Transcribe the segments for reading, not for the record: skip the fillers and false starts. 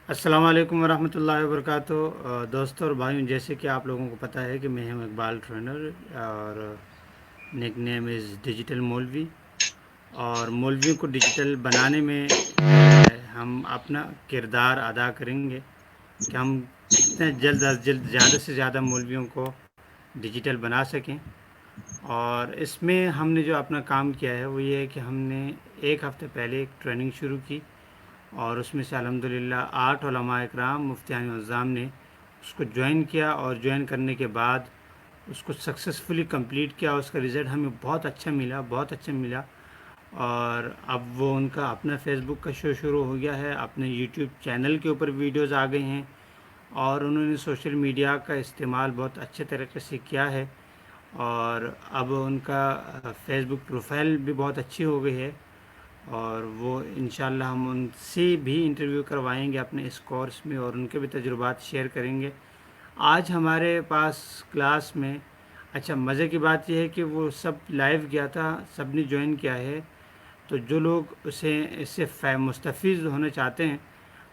السلام علیکم ورحمۃ اللہ وبرکاتہ دوستوں اور بھائیوں، جیسے کہ آپ لوگوں کو پتہ ہے کہ میں ہوں اقبال ٹرینر، اور نک نیم از ڈیجیٹل مولوی. اور مولویوں کو ڈیجیٹل بنانے میں ہم اپنا کردار ادا کریں گے کہ ہم کتنے جلد از جلد زیادہ سے زیادہ مولویوں کو ڈیجیٹل بنا سکیں. اور اس میں ہم نے جو اپنا کام کیا ہے وہ یہ ہے کہ ہم نے ایک ہفتے پہلے ایک ٹریننگ شروع کی، اور اس میں سے الحمدللہ 8 علماء اکرام مفتیان اعظام نے اس کو جوائن کیا، اور جوائن کرنے کے بعد اس کو سکسیزفلی کمپلیٹ کیا. اس کا رزلٹ ہمیں بہت اچھا ملا، بہت اچھا ملا. اور اب وہ ان کا اپنا فیس بک کا شو شروع ہو گیا ہے، اپنے یوٹیوب چینل کے اوپر ویڈیوز آ گئے ہیں، اور انہوں نے سوشل میڈیا کا استعمال بہت اچھے طریقے سے کیا ہے. اور اب ان کا فیس بک پروفائل بھی بہت اچھی ہو گئی ہے، اور وہ انشاءاللہ ہم ان سے بھی انٹرویو کروائیں گے اپنے اس کورس میں، اور ان کے بھی تجربات شیئر کریں گے. آج ہمارے پاس کلاس میں اچھا مزے کی بات یہ ہے کہ وہ سب لائیو گیا تھا، سب نے جوائن کیا ہے. تو جو لوگ اس سے مستفید ہونا چاہتے ہیں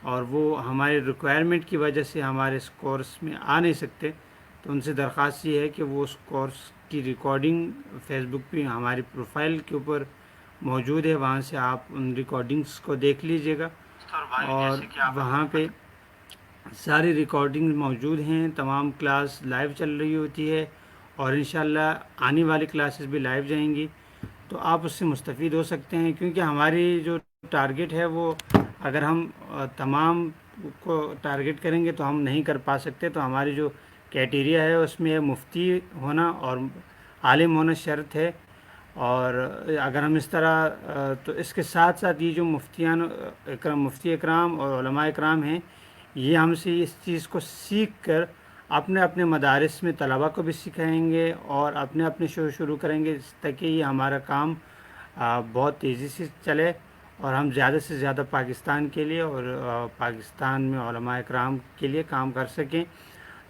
اور وہ ہمارے ریکوائرمنٹ کی وجہ سے ہمارے اس کورس میں آ نہیں سکتے، تو ان سے درخواست یہ ہے کہ وہ اس کورس کی ریکارڈنگ فیس بک پہ ہماری پروفائل کے اوپر موجود ہے، وہاں سے آپ ان ریکارڈنگز کو دیکھ لیجئے گا. اور وہاں پہ ساری ریکارڈنگ موجود ہیں، تمام کلاس لائیو چل رہی ہوتی ہے، اور انشاءاللہ آنے والی کلاسز بھی لائیو جائیں گی. تو آپ اس سے مستفید ہو سکتے ہیں، کیونکہ ہماری جو ٹارگٹ ہے وہ اگر ہم تمام کو ٹارگٹ کریں گے تو ہم نہیں کر پا سکتے. تو ہماری جو کرائٹیریا ہے اس میں مفتی ہونا اور عالم ہونا شرط ہے. اور اگر ہم اس طرح تو اس کے ساتھ ساتھ یہ جو مفتی اکرام اور علماء اکرام ہیں، یہ ہم سے اس چیز کو سیکھ کر اپنے اپنے مدارس میں طلباء کو بھی سکھائیں گے، اور اپنے اپنے شروع کریں گے، تاکہ یہ ہمارا کام بہت تیزی سے چلے، اور ہم زیادہ سے زیادہ پاکستان کے لیے اور پاکستان میں علماء اکرام کے لیے کام کر سکیں.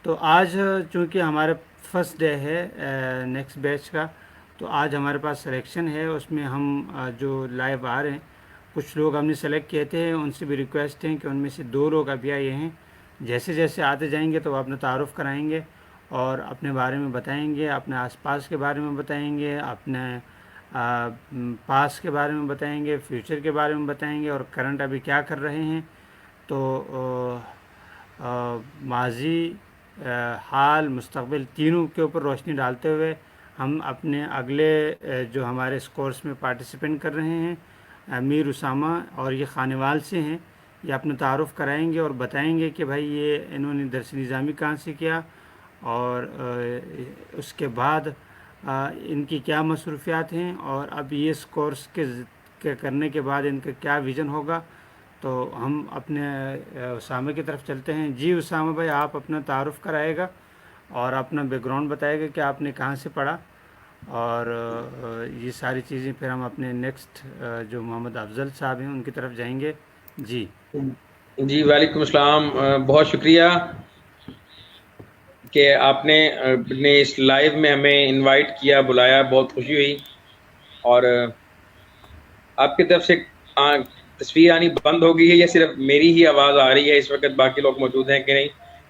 تو آج چونکہ ہمارا فرسٹ ڈے ہے نیکسٹ بیچ کا، تو آج ہمارے پاس سلیکشن ہے. اس میں ہم جو لائیو آ رہے ہیں، کچھ لوگ ہم نے سلیکٹ کیے تھے، ان سے بھی ریکویسٹ ہیں کہ ان میں سے 2 لوگ ابھی آئے ہیں. جیسے جیسے آتے جائیں گے تو وہ اپنا تعارف کرائیں گے، اور اپنے بارے میں بتائیں گے، اپنے آس پاس کے بارے میں بتائیں گے، اپنے پاس کے بارے میں بتائیں گے، فیوچر کے بارے میں بتائیں گے، اور کرنٹ ابھی کیا کر رہے ہیں. تو ماضی، حال، مستقبل تینوں کے اوپر روشنی ڈالتے ہوئے ہم اپنے اگلے جو ہمارے اس کورس میں پارٹیسپینٹ کر رہے ہیں، امیر اسامہ، اور یہ خانوال سے ہیں، یہ اپنا تعارف کرائیں گے اور بتائیں گے کہ بھائی یہ انہوں نے درس نظامی کہاں سے کیا، اور اس کے بعد ان کی کیا مصروفیات ہیں، اور اب یہ اس کورس کے کرنے کے بعد ان کا کیا ویژن ہوگا. تو ہم اپنے اسامہ کی طرف چلتے ہیں. جی اسامہ بھائی، آپ اپنا تعارف کرائے گا اور اپنا بیک گراؤنڈ بتائے گا کہ آپ نے کہاں سے پڑھا، اور یہ ساری چیزیں پھر ہم اپنے نیکسٹ جو محمد افضل صاحب ہیں ان کی طرف جائیں گے. جی جی وعلیکم السلام. بہت شکریہ کہ آپ نے اپنے اس لائیو میں ہمیں انوائٹ کیا، بلایا، بہت خوشی ہوئی. اور آپ کی طرف سے تصویر آنی بند ہو گئی ہے یا صرف میری ہی آواز آ رہی ہے اس وقت؟ باقی لوگ موجود ہیں کہ نہیں،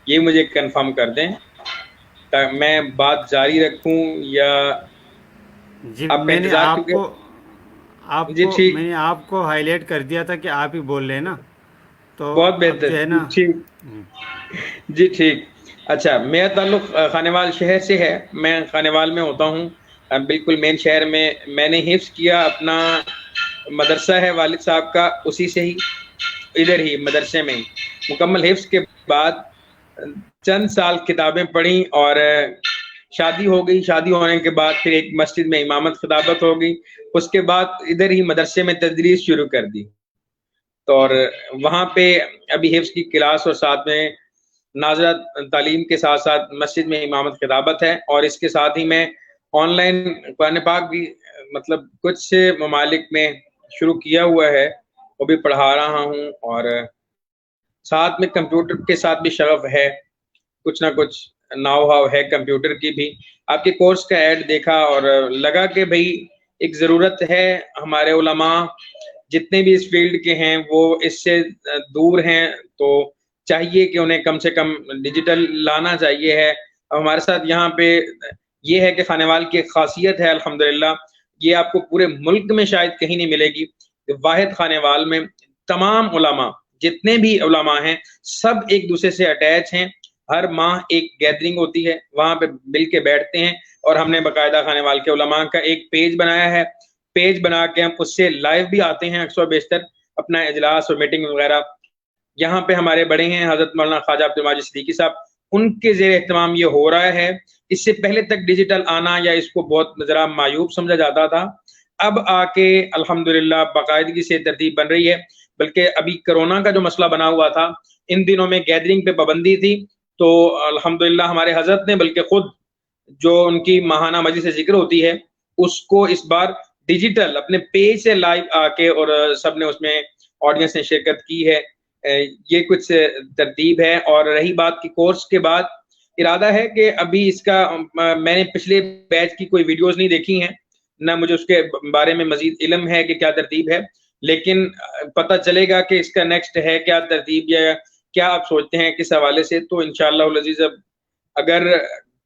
یہ مجھے کنفرم کر دیں تاکہ میں بات جاری رکھوں یا جی آپ کا میں نے انتظار. آپ کیونکہ کو آپ جی کو ٹھیک، میں نے آپ کو ہائی لائٹ کر دیا تھا کہ آپ ہی بول رہے ہیں نا، تو بہت اب بہتر. جو ہے جی نا. ٹھیک، جی ٹھیک. اچھا، میرا تعلق خانوال شہر سے ہے. میں خانوال میں ہوتا ہوں، بالکل مین شہر میں. میں نے حفظ کیا، اپنا مدرسہ ہے والد صاحب کا، اسی سے ہی ادھر ہی مدرسے میں ہی مکمل حفظ کے بعد چند سال کتابیں پڑھی، اور شادی ہو گئی. شادی ہونے کے بعد پھر ایک مسجد میں امامت خطابت ہو گئی. اس کے بعد ادھر ہی مدرسے میں تدریس شروع کر دی. تو اور وہاں پہ ابھی حفظ کی کلاس اور ساتھ میں ناظرہ تعلیم کے ساتھ ساتھ مسجد میں امامت خطابت ہے. اور اس کے ساتھ ہی میں آن لائن قرآن پاک بھی مطلب کچھ ممالک میں شروع کیا ہوا ہے، وہ بھی پڑھا رہا ہوں. اور ساتھ میں کمپیوٹر کے ساتھ بھی شغف ہے، کچھ نہ کچھ ناؤ ہاؤ ہے کمپیوٹر کی بھی. آپ کے کورس کا ایڈ دیکھا اور لگا کہ بھئی ایک ضرورت ہے. ہمارے علماء جتنے بھی اس فیلڈ کے ہیں وہ اس سے دور ہیں، تو چاہیے کہ انہیں کم سے کم ڈیجیٹل لانا چاہیے ہے. ہمارے ساتھ یہاں پہ یہ ہے کہ خانیوال کی ایک خاصیت ہے الحمدللہ، یہ آپ کو پورے ملک میں شاید کہیں نہیں ملے گی، کہ واحد خانیوال میں تمام علماء، جتنے بھی علماء ہیں سب ایک دوسرے سے اٹیچ ہیں. ہر ماہ ایک گیدرنگ ہوتی ہے، وہاں پہ مل کے بیٹھتے ہیں، اور ہم نے باقاعدہ خانیوال کے علماء کا ایک پیج بنایا ہے. پیج بنا کے ہم اس سے لائیو بھی آتے ہیں اکثر و بیشتر اپنا اجلاس اور میٹنگ وغیرہ. یہاں پہ ہمارے بڑے ہیں حضرت مولانا خواجہ عبد الماجد صدیقی صاحب، ان کے زیر اہتمام یہ ہو رہا ہے. اس سے پہلے تک ڈیجیٹل آنا یا اس کو بہت ذرا معیوب سمجھا جاتا تھا، اب آ کے الحمدللہ باقاعدگی سے ترتیب بن رہی ہے. بلکہ ابھی کرونا کا جو مسئلہ بنا ہوا تھا، ان دنوں میں گیدرنگ پہ پابندی تھی، تو الحمدللہ ہمارے حضرت نے بلکہ خود جو ان کی ماہانہ مجلس ذکر ہوتی ہے اس کو اس بار ڈیجیٹل اپنے پیج سے لائیو آ کے اور سب نے اس میں آڈینس نے شرکت کی ہے. یہ کچھ ترتیب ہے. اور رہی بات کی کورس کے بعد ارادہ ہے کہ ابھی اس کا میں نے پچھلے بیچ کی کوئی ویڈیوز نہیں دیکھی ہیں، نہ مجھے اس کے بارے میں مزید علم ہے کہ کیا ترتیب ہے، لیکن پتہ چلے گا کہ اس کا نیکسٹ ہے کیا ترتیب یا کیا آپ سوچتے ہیں کس حوالے سے. تو انشاءاللہ العزیز اب اگر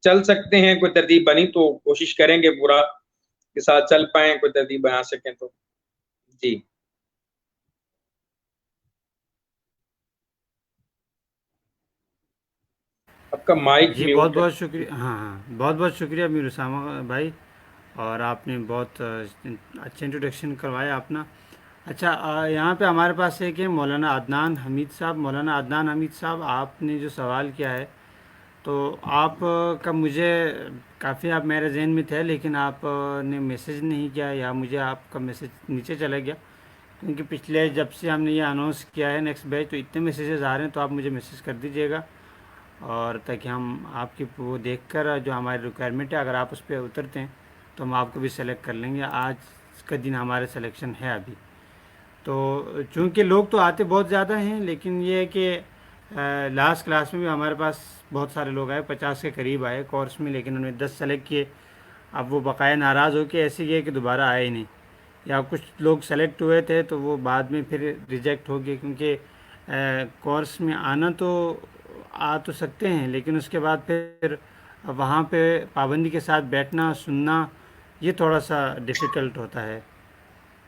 چل سکتے ہیں، کوئی ترتیب بنی تو کوشش کریں گے پورا کے ساتھ چل پائیں، کوئی ترتیب بنا سکیں تو. جی آپ کا مائک جی بہت میوٹ ہے. بہت شکریہ. ہاں ہاں، بہت بہت شکریہ امیر اسامہ بھائی، اور آپ نے بہت اچھا انٹروڈکشن کروایا اپنا. اچھا، یہاں پہ ہمارے پاس ہے کہ مولانا عدنان حمید صاحب. مولانا عدنان حمید صاحب، آپ نے جو سوال کیا ہے، تو آپ کا مجھے کافی، آپ میرے ذہن میں تھے لیکن آپ نے میسیج نہیں کیا، یا مجھے آپ کا میسیج نیچے چلا گیا، کیونکہ پچھلے جب سے ہم نے یہ اناؤنس کیا ہے نیکسٹ بیچ، تو اتنے میسیجز آ رہے ہیں، تو آپ مجھے میسیج کر دیجیے گا، اور تاکہ ہم آپ کی وہ دیکھ کر جو ہماری ریکوائرمنٹ ہے، اگر آپ اس پہ اترتے ہیں تو ہم آپ کو بھی سلیکٹ کر لیں گے. آج کا دن ہمارے سلیکشن ہے ابھی. تو چونکہ لوگ تو آتے بہت زیادہ ہیں، لیکن یہ ہے کہ لاسٹ کلاس میں بھی ہمارے پاس بہت سارے لوگ آئے، 50 کے قریب آئے کورس میں، لیکن انہوں نے 10 سلیکٹ کیے. اب وہ بقایا ناراض ہو کے ایسے کیے کہ دوبارہ آئے ہی نہیں، یا کچھ لوگ سلیکٹ ہوئے تھے تو وہ بعد میں پھر ریجیکٹ ہو گئے، کیونکہ کورس میں آنا تو آ تو سکتے ہیں، لیکن اس کے بعد پھر وہاں پہ پابندی کے ساتھ بیٹھنا سننا یہ تھوڑا سا ڈیفیکلٹ ہوتا ہے.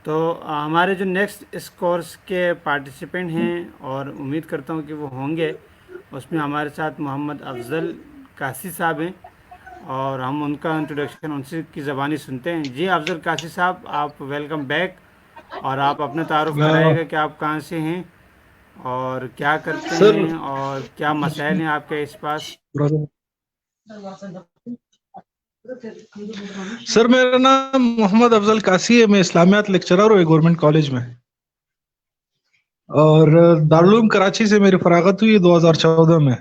تو ہمارے جو نیکسٹ اس کورس کے پارٹیسپینٹ ہیں، اور امید کرتا ہوں کہ وہ ہوں گے، اس میں ہمارے ساتھ محمد افضل قاسی صاحب ہیں، اور ہم ان کا انٹروڈکشن ان سے کی زبانی سنتے ہیں. جی افضل قاسی صاحب، آپ ویلکم بیک، اور آپ اپنا تعارف کرائے گا کہ آپ کہاں سے ہیں اور کیا کرتے سر ہیں اور کیا مسائل ہیں آپ کے اس پاس. سر میرا نام محمد افضل قاسی ہے، میں اسلامیات لیکچرر ہوں گورنمنٹ کالج میں، اور دارالعلوم کراچی سے میری فراغت ہوئی 2014 میں.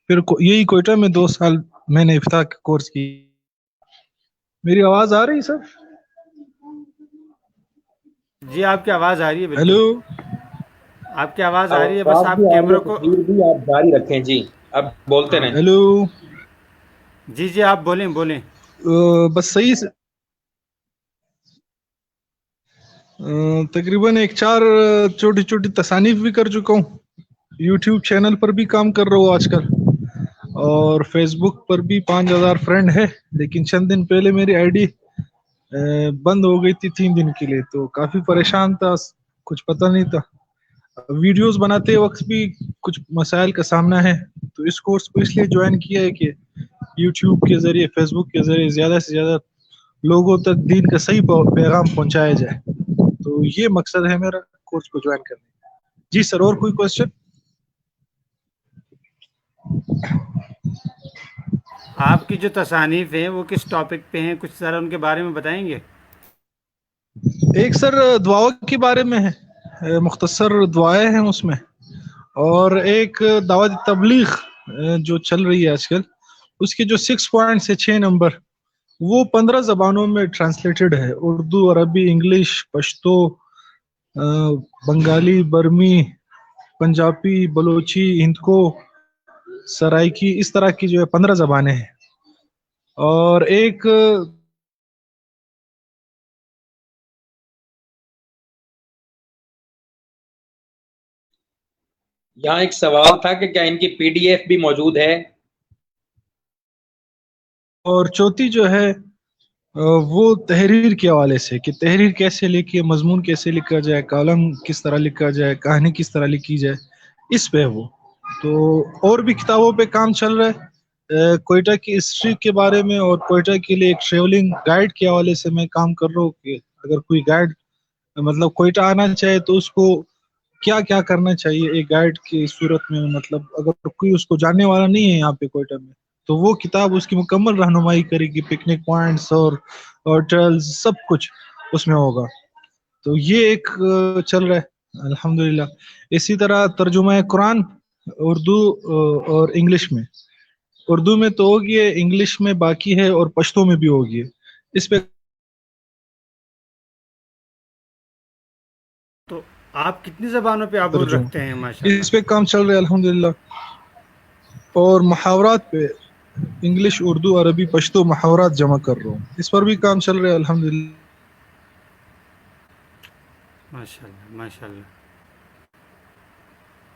پھر یہی کوئٹہ میں 2 سال میں نے افتاح کا کورس کی. میری آواز آ رہی سر؟ جی آپ کی آواز آ رہی ہے، بالکل ہیلو. آپ کی آواز آ رہی ہے، بس آواز بھی آپ آ رہی ہے، کیمرہ کو. تصویر بھی آپ جاری رکھیں. جی اب بولتے ہاں رہیں. ہیلو. جی جی آپ بولیں بولیں. بس صحیح سے تقریباً 4 چھوٹی چھوٹی تصانیف بھی کر چکا ہوں. یوٹیوب چینل پر بھی کام کر رہا ہوں آج کل، اور فیس بک پر بھی 5000 فرینڈ ہے. لیکن چند دن پہلے میری آئی ڈی بند ہو گئی تھی 3 دن کے لیے، تو کافی پریشان تھا، کچھ پتہ نہیں تھا. ویڈیوز بناتے وقت بھی کچھ مسائل کا سامنا ہے، تو اس کورس کو اس لیے جوائن کیا ہے کہ یوٹیوب کے ذریعے، فیس بک کے ذریعے زیادہ سے زیادہ لوگوں تک دین کا صحیح پیغام پہنچایا جائے. تو یہ مقصد ہے میرا کورس کو جوائن کرنے. جی سر، اور کوئی کوشچن؟ آپ کی جو تصانیف ہیں وہ کس ٹاپک پہ ہیں، کچھ ذرا ان کے بارے میں بتائیں گے؟ ایک سر دعاؤں کے بارے میں ہے، مختصر دعائیں ہیں اس میں، اور ایک دعوت تبلیغ جو چل رہی ہے آج کل، اس کے جو 6 پوائنٹس ہے، 6 نمبر، وہ 15 زبانوں میں ٹرانسلیٹڈ ہے: اردو، عربی، انگلش، پشتو، بنگالی، برمی، پنجابی، بلوچی، ہندکو، سرائکی، اس طرح کی جو ہے 15 زبانیں ہیں. اور ایک یہاں ایک سوال تھا کہ کیا ان کی PDF بھی موجود ہے؟ اور چوتھی جو ہے وہ تحریر کے حوالے سے کہ تحریر کیسے لکھی، مضمون کیسے لکھا جائے، کالم کس طرح لکھا جائے، کہانی کس طرح لکھی جائے، اس پہ وہ تو اور بھی کتابوں پہ کام چل رہا ہے۔ کوئٹہ کی ہسٹری کے بارے میں اور کوئٹہ کے لیے ایک ٹریولنگ گائیڈ کے حوالے سے میں کام کر رہا ہوں کہ اگر کوئی گائیڈ مطلب کوئٹہ آنا چاہے تو اس کو کیا کیا کرنا چاہیے ایک گائیڈ کی صورت میں، مطلب اگر کوئی اس کو جاننے والا نہیں ہے یہاں پہ کوئٹہ میں تو وہ کتاب اس کی مکمل رہنمائی کرے گی، پکنک پوائنٹس اور ہوٹلز سب کچھ اس میں ہوگا۔ تو یہ ایک چل رہا ہے الحمدللہ۔ اسی طرح ترجمہ قرآن اردو اور انگلش میں، اردو میں تو ہوگی ہے، انگلش میں باقی ہے اور پشتو میں بھی ہوگی ہے۔ اس پہ تو آپ کتنی زبانوں پہ عبور رکھتے ہیں؟ ترجمہ ماشاء اس اللہ۔ پہ کام چل رہا ہے الحمدللہ، اور محاورات پہ انگلش، اردو، عربی، پشتو محاورات جمع کر رہا ہوں، اس پر بھی کام چل رہا ہے الحمدللہ۔ ماشاء اللہ ماشاء اللہ۔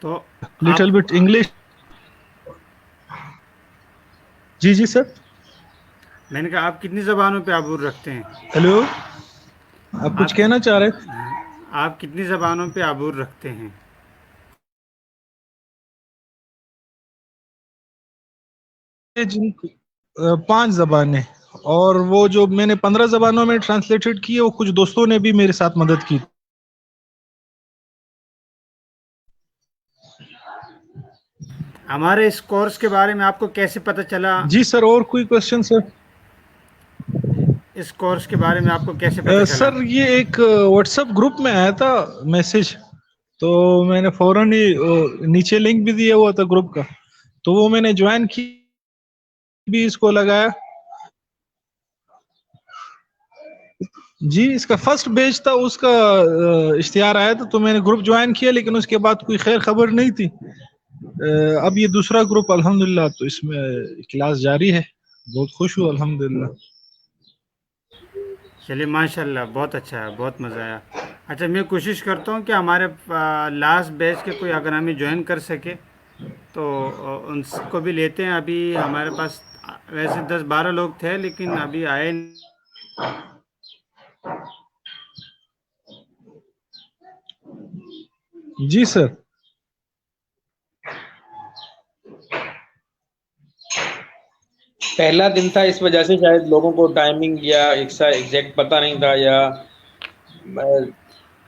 تو آپ، لٹل بٹ انگلش۔ جی جی سر، میں نے کہا آپ کتنی زبانوں پہ عبور رکھتے ہیں؟ ہیلو، آپ کچھ آپ کہنا چاہ رہے ہیں؟ آپ کتنی زبانوں پہ عبور رکھتے ہیں؟ جن 5 زبانیں، اور وہ جو میں نے 15 زبانوں میں ٹرانسلیٹڈ کی ہے وہ کچھ دوستوں نے بھی میرے ساتھ مدد کی۔ ہمارے اس کورس کے بارے میں آپ کو کیسے پتہ چلا؟ جی سر، اور کوئی کوشچن سر؟ اس کورس کے بارے میں آپ کو کیسے پتہ چلا؟ سر یہ ایک واٹس ایپ گروپ میں آیا تھا میسج، تو میں نے فوراً ہی نیچے لنک بھی دیا ہوا تھا گروپ کا، تو وہ میں نے جوائن کی، بھی اس کو لگایا۔ جی اس کا فرسٹ بیچ تھا، اس کا اشتہار آیا تھا تو میں نے گروپ جوائن کیا، لیکن اس کے بعد کوئی خیر خبر نہیں تھی۔ اب یہ دوسرا گروپ الحمدللہ، تو اس میں کلاس جاری ہے، بہت خوش ہوں الحمدللہ۔ چلیے ماشاء اللہ، بہت اچھا ہے، بہت مزہ آیا۔ اچھا میں کوشش کرتا ہوں کہ ہمارے لاسٹ بیچ کے کوئی اگر ہمیں جوائن کر سکے تو ان کو بھی لیتے ہیں۔ ابھی ہمارے پاس ویسے 10-12 لوگ تھے لیکن ابھی آئے نہیں۔ جی سر، پہلا دن تھا اس وجہ سے شاید لوگوں کو ٹائمنگ یا ایگزیکٹ پتہ نہیں تھا، یا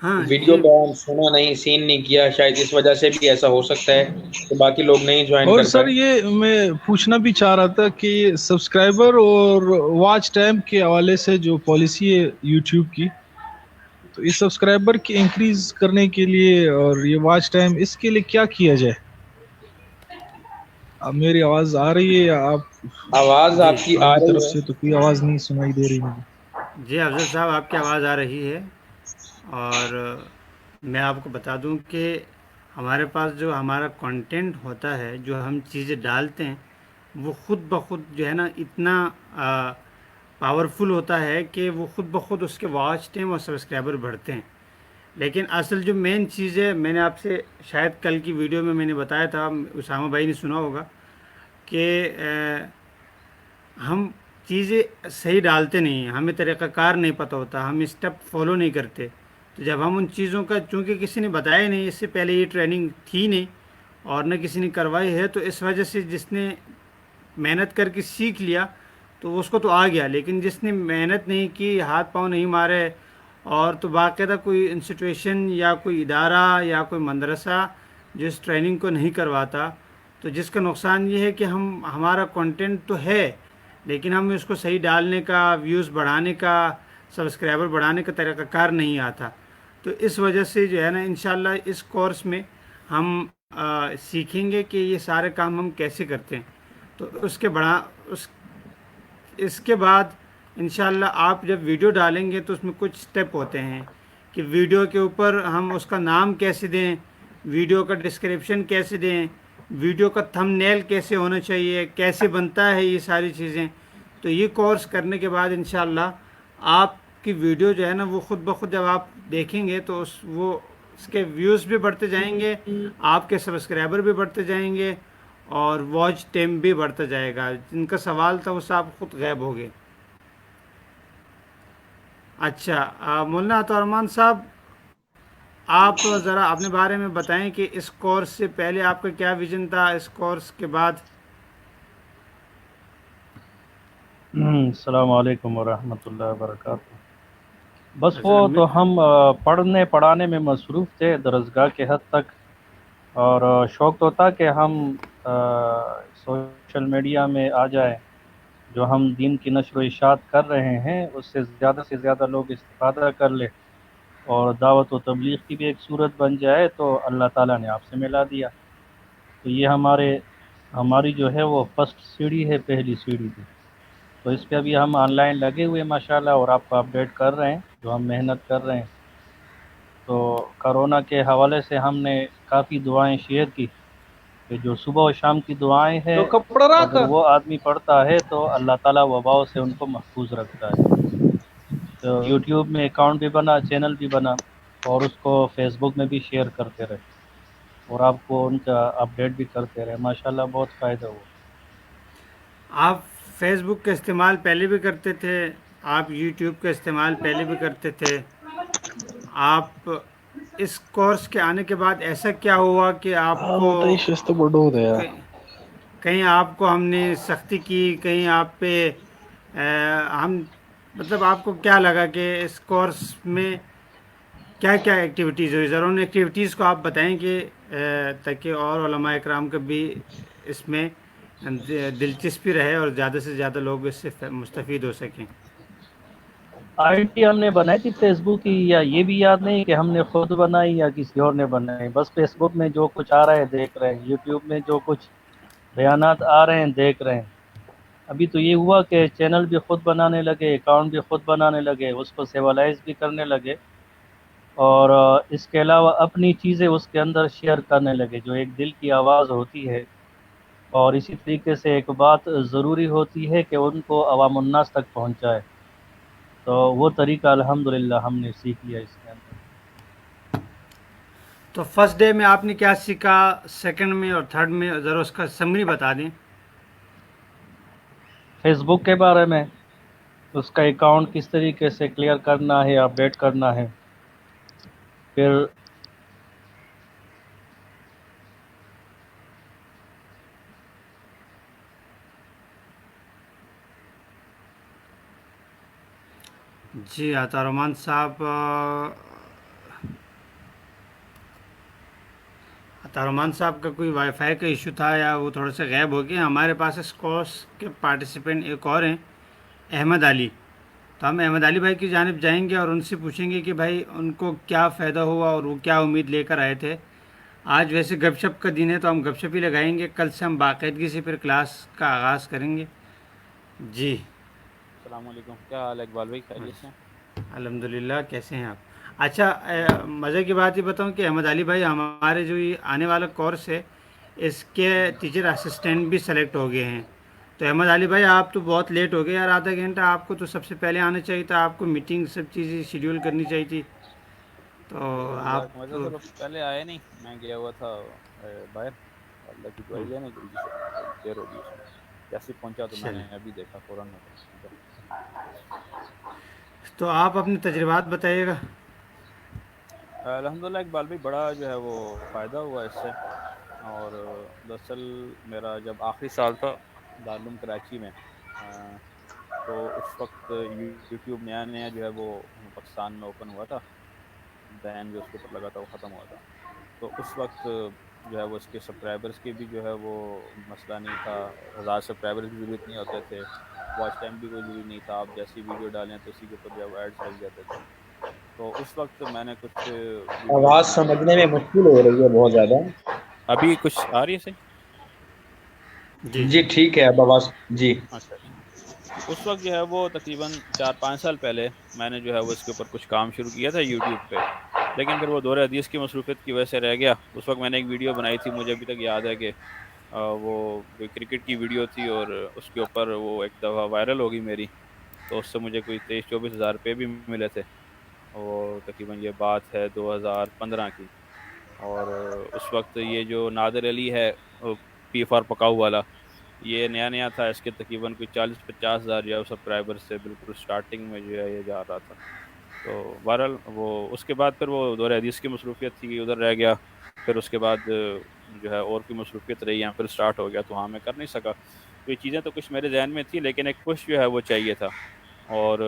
ہاں ویڈیو جی، کا سنا نہیں، سین نہیں کیا، شاید اس وجہ سے بھی ایسا ہو سکتا ہے کہ باقی لوگ نہیں جوائن اور کر سر پائے۔ یہ میں پوچھنا بھی چاہ رہا تھا کہ سبسکرائبر اور واچ ٹائم کے حوالے سے جو پالیسی ہے یوٹیوب کی، تو اس سبسکرائبر کی انکریز کرنے کے لیے اور یہ واچ ٹائم، اس کے لیے کیا کیا جائے؟ اب میری آواز آ رہی ہے یا آواز جی آپ کی آپ آ کی رہی طرف ہے؟ سے تو کوئی آواز نہیں سنائی دے رہی مجھے۔ جی افضل صاحب آپ کی آواز آ رہی ہے۔ اور میں آپ کو بتا دوں کہ ہمارے پاس جو ہمارا کنٹینٹ ہوتا ہے، جو ہم چیزیں ڈالتے ہیں، وہ خود بخود جو ہے نا اتنا پاورفل ہوتا ہے کہ وہ خود بخود اس کے واچ ٹائم اور سبسکرائبر بڑھتے ہیں۔ لیکن اصل جو مین چیز ہے، میں نے آپ سے شاید کل کی ویڈیو میں نے بتایا تھا، اسامہ بھائی نے سنا ہوگا کہ ہم چیزیں صحیح ڈالتے نہیں ہیں، ہمیں طریقہ کار نہیں پتہ ہوتا، ہم اسٹیپ فالو نہیں کرتے۔ تو جب ہم ان چیزوں کا، چونکہ کسی نے بتایا نہیں، اس سے پہلے یہ ٹریننگ تھی نہیں اور نہ کسی نے کروائی ہے، تو اس وجہ سے جس نے محنت کر کے سیکھ لیا تو اس کو تو آ گیا، لیکن جس نے محنت نہیں کی، ہاتھ پاؤں نہیں مارے، اور تو باقاعدہ کوئی انسٹیٹیوشن یا کوئی ادارہ یا کوئی مدرسہ جو اس ٹریننگ کو نہیں کرواتا، تو جس کا نقصان یہ ہے کہ ہمارا کنٹینٹ تو ہے لیکن ہمیں اس کو صحیح ڈالنے کا، ویوز بڑھانے کا، سبسکرائبر بڑھانے کا طریقہ کار نہیں آتا۔ تو اس وجہ سے جو ہے نا انشاءاللہ اس کورس میں ہم سیکھیں گے کہ یہ سارے کام ہم کیسے کرتے ہیں۔ تو اس کے بعد انشاءاللہ آپ جب ویڈیو ڈالیں گے تو اس میں کچھ سٹیپ ہوتے ہیں کہ ویڈیو کے اوپر ہم اس کا نام کیسے دیں، ویڈیو کا ڈسکرپشن کیسے دیں، ویڈیو کا تھم نیل کیسے ہونا چاہیے، کیسے بنتا ہے یہ ساری چیزیں۔ تو یہ کورس کرنے کے بعد انشاءاللہ آپ کی ویڈیو جو ہے نا وہ خود بخود جب آپ دیکھیں گے تو وہ اس کے ویوز بھی بڑھتے جائیں گے، آپ کے سبسکرائبر بھی بڑھتے جائیں گے، اور واچ ٹائم بھی بڑھتا جائے گا. جن کا سوال تھا وہ صاحب خود غائب ہو گئے. اچھا مولانا عطا الرحمان صاحب، آپ ذرا اپنے بارے میں بتائیں کہ اس کورس سے پہلے آپ کا کیا ویژن تھا، اس کورس کے بعد؟ السلام علیکم ورحمۃ اللہ وبرکاتہ. بس وہ حضرت تو ہم پڑھنے پڑھانے میں مصروف تھے درسگاہ کے حد تک، اور شوق تو تھا کہ ہم سوشل میڈیا میں آ جائیں. جو ہم دین کی نشر و اشاعت کر رہے ہیں اس سے زیادہ لوگ استفادہ کر لے اور دعوت و تبلیغ کی بھی ایک صورت بن جائے، تو اللہ تعالیٰ نے آپ سے ملا دیا. تو یہ ہماری جو ہے وہ فرسٹ سیڑھی ہے، پہلی سیڑھی تھی. تو اس پہ ابھی ہم آن لائن لگے ہوئے ماشاءاللہ، اور آپ کو اپڈیٹ کر رہے ہیں جو ہم محنت کر رہے ہیں. تو کرونا کے حوالے سے ہم نے کافی دعائیں شیئر کی کہ جو صبح و شام کی دعائیں ہیں تو کپڑا اگر رکھا وہ آدمی پڑھتا ہے تو اللہ تعالیٰ وباؤں سے ان کو محفوظ رکھتا ہے. تو یوٹیوب میں اکاؤنٹ بھی بنا، چینل بھی بنا، اور اس کو فیس بک میں بھی شیئر کرتے رہے اور آپ کو ان کا اپڈیٹ بھی کرتے رہے. ماشاءاللہ بہت فائدہ ہوا. آپ فیس بک کا استعمال پہلے بھی کرتے تھے، آپ یوٹیوب کا استعمال پہلے بھی کرتے تھے. آپ اس کورس کے آنے کے بعد ایسا کیا ہوا کہ آپ کو تو بڑو دیا. کہیں کہیں آپ کو ہم نے سختی کی، کہیں آپ پہ ہم مطلب آپ کو کیا لگا کہ اس کورس میں کیا کیا ایکٹیویٹیز ہوئی؟ ضرور ان ایکٹیویٹیز کو آپ بتائیں کہ تاکہ اور علماء اکرام کا بھی اس میں دلچسپی رہے اور زیادہ سے زیادہ لوگ اس سے مستفید ہو سکیں. آئی ڈی ہم نے بنائی تھی فیس بک کی، یا یہ بھی یاد نہیں کہ ہم نے خود بنائی یا کسی اور نے بنائی. بس فیس بک میں جو کچھ آ رہا ہے دیکھ رہے ہیں، یوٹیوب میں جو کچھ بیانات آ رہے ہیں دیکھ رہے ہیں. ابھی تو یہ ہوا کہ چینل بھی خود بنانے لگے، اکاؤنٹ بھی خود بنانے لگے، اس کو سیولائز بھی کرنے لگے، اور اس کے علاوہ اپنی چیزیں اس کے اندر شیئر کرنے لگے جو ایک دل کی آواز ہوتی ہے. اور اسی طریقے سے ایک بات ضروری ہوتی ہے کہ ان کو عوام الناس تک پہنچائے. تو وہ طریقہ الحمدللہ ہم نے سیکھ لیا اس کے اندر. تو فرسٹ ڈے میں آپ نے کیا سیکھا، سیکنڈ میں اور تھرڈ میں ذرا اس کا سمری بتا دیں. فیس بک کے بارے میں اس کا اکاؤنٹ کس طریقے سے کلیئر کرنا ہے، اپڈیٹ کرنا ہے. پھر جی عطا الرحمان صاحب، عطا الرحمان صاحب کا کوئی وائی فائی کا ایشو تھا یا وہ تھوڑا سا غائب ہو گیا. ہمارے پاس اس کورس کے پارٹیسپینٹ ایک اور ہیں، احمد علی. تو ہم احمد علی بھائی کی جانب جائیں گے اور ان سے پوچھیں گے کہ بھائی ان کو کیا فائدہ ہوا اور وہ کیا امید لے کر آئے تھے. آج ویسے گپ شپ کا دن ہے تو ہم گپ شپ ہی لگائیں گے، کل سے ہم باقاعدگی سے پھر کلاس کا آغاز کریں گے. جی السلام علیکم، کیا حال ہے اقبال بھائی؟ خیریت سے ہیں؟ الحمد للہ. کیسے ہیں آپ؟ اچھا مزے کی بات یہ بتاؤں کہ احمد علی بھائی ہمارے جو یہ آنے والا کورس ہے اس کے ٹیچر اسسٹنٹ بھی سلیکٹ ہو گئے ہیں. تو احمد علی بھائی آپ تو بہت لیٹ ہو گئے یار، آدھا گھنٹہ. آپ کو تو سب سے پہلے آنا چاہیے تھا، آپ کو میٹنگ سب چیزیں شیڈیول کرنی چاہیے تھی. تو جزاک آپ اللہ، ذرا پہلے آیا نہیں، میں گیا ہوا تھا باہر، اللہ کی دعائی ہے نا، جلدی سے تھوڑی دیر ہوگی اس میں. جیسے پہنچا تو میں چلیں، نے ابھی دیکھا فوراً میں پہنچا. تو آپ اپنے تجربات بتائیے گا. الحمدللہ اقبال بھائی، بڑا جو ہے وہ فائدہ ہوا اس سے. اور دراصل میرا جب آخری سال تھا دارالعلوم کراچی میں، تو اس وقت یوٹیوب نیا نیا جو ہے وہ پاکستان میں اوپن ہوا تھا، بین جو اس کے اوپر لگا تھا وہ ختم ہوا تھا. تو اس وقت جو ہے وہ اس کے سبسکرائبرس کے بھی جو ہے وہ مسئلہ نہیں تھا، 1000 سبسکرائبرس بھی ضرورت نہیں ہوتے تھے، واچ ٹائم بھی کوئی ضروری نہیں تھا. آپ جیسی ویڈیو ڈالیں تو اسی کے اوپر جو ہے ایڈس لگ جاتے تھے. تو اس وقت میں نے کچھ ویڈیوز آواز بنائی. سمجھنے میں مشکل ہو رہی ہے بہت زیادہ. ابھی کچھ آ رہی ہے صحیح؟ جی جی ٹھیک ہے اب آواز. جی اچھا اچھا. اس وقت جو ہے وہ تقریباً 4-5 سال پہلے میں نے جو ہے وہ اس کے اوپر کچھ کام شروع کیا تھا یوٹیوب پہ، لیکن پھر وہ دور حدیث کی مصروفیت کی وجہ سے رہ گیا. اس وقت میں نے ایک ویڈیو بنائی تھی، مجھے ابھی تک یاد ہے کہ وہ کوئی کرکٹ کی ویڈیو تھی، اور اس کے اوپر وہ ایک دفعہ وائرل ہو گئی میری. تو اس سے مجھے کوئی 23-24 ہزار روپے بھی ملے تھے. اور تقریباً یہ بات ہے 2015 کی، اور اس وقت یہ جو نادر علی ہے پی فار پکاؤ والا، یہ نیا نیا تھا، اس کے تقریباً کوئی 40-50 ہزار جو ہے سبسکرائبر سے بالکل اسٹارٹنگ میں جو ہے یہ جا رہا تھا. تو بہرحال وہ اس کے بعد پھر وہ دور حدیث کی مصروفیت تھی، ادھر رہ گیا. پھر اس کے بعد جو ہے اور کوئی مصروفیت رہی ہے، پھر سٹارٹ ہو گیا تو ہاں میں کر نہیں سکا. تو یہ چیزیں تو کچھ میرے ذہن میں تھی، لیکن ایک پش جو ہے وہ چاہیے تھا. اور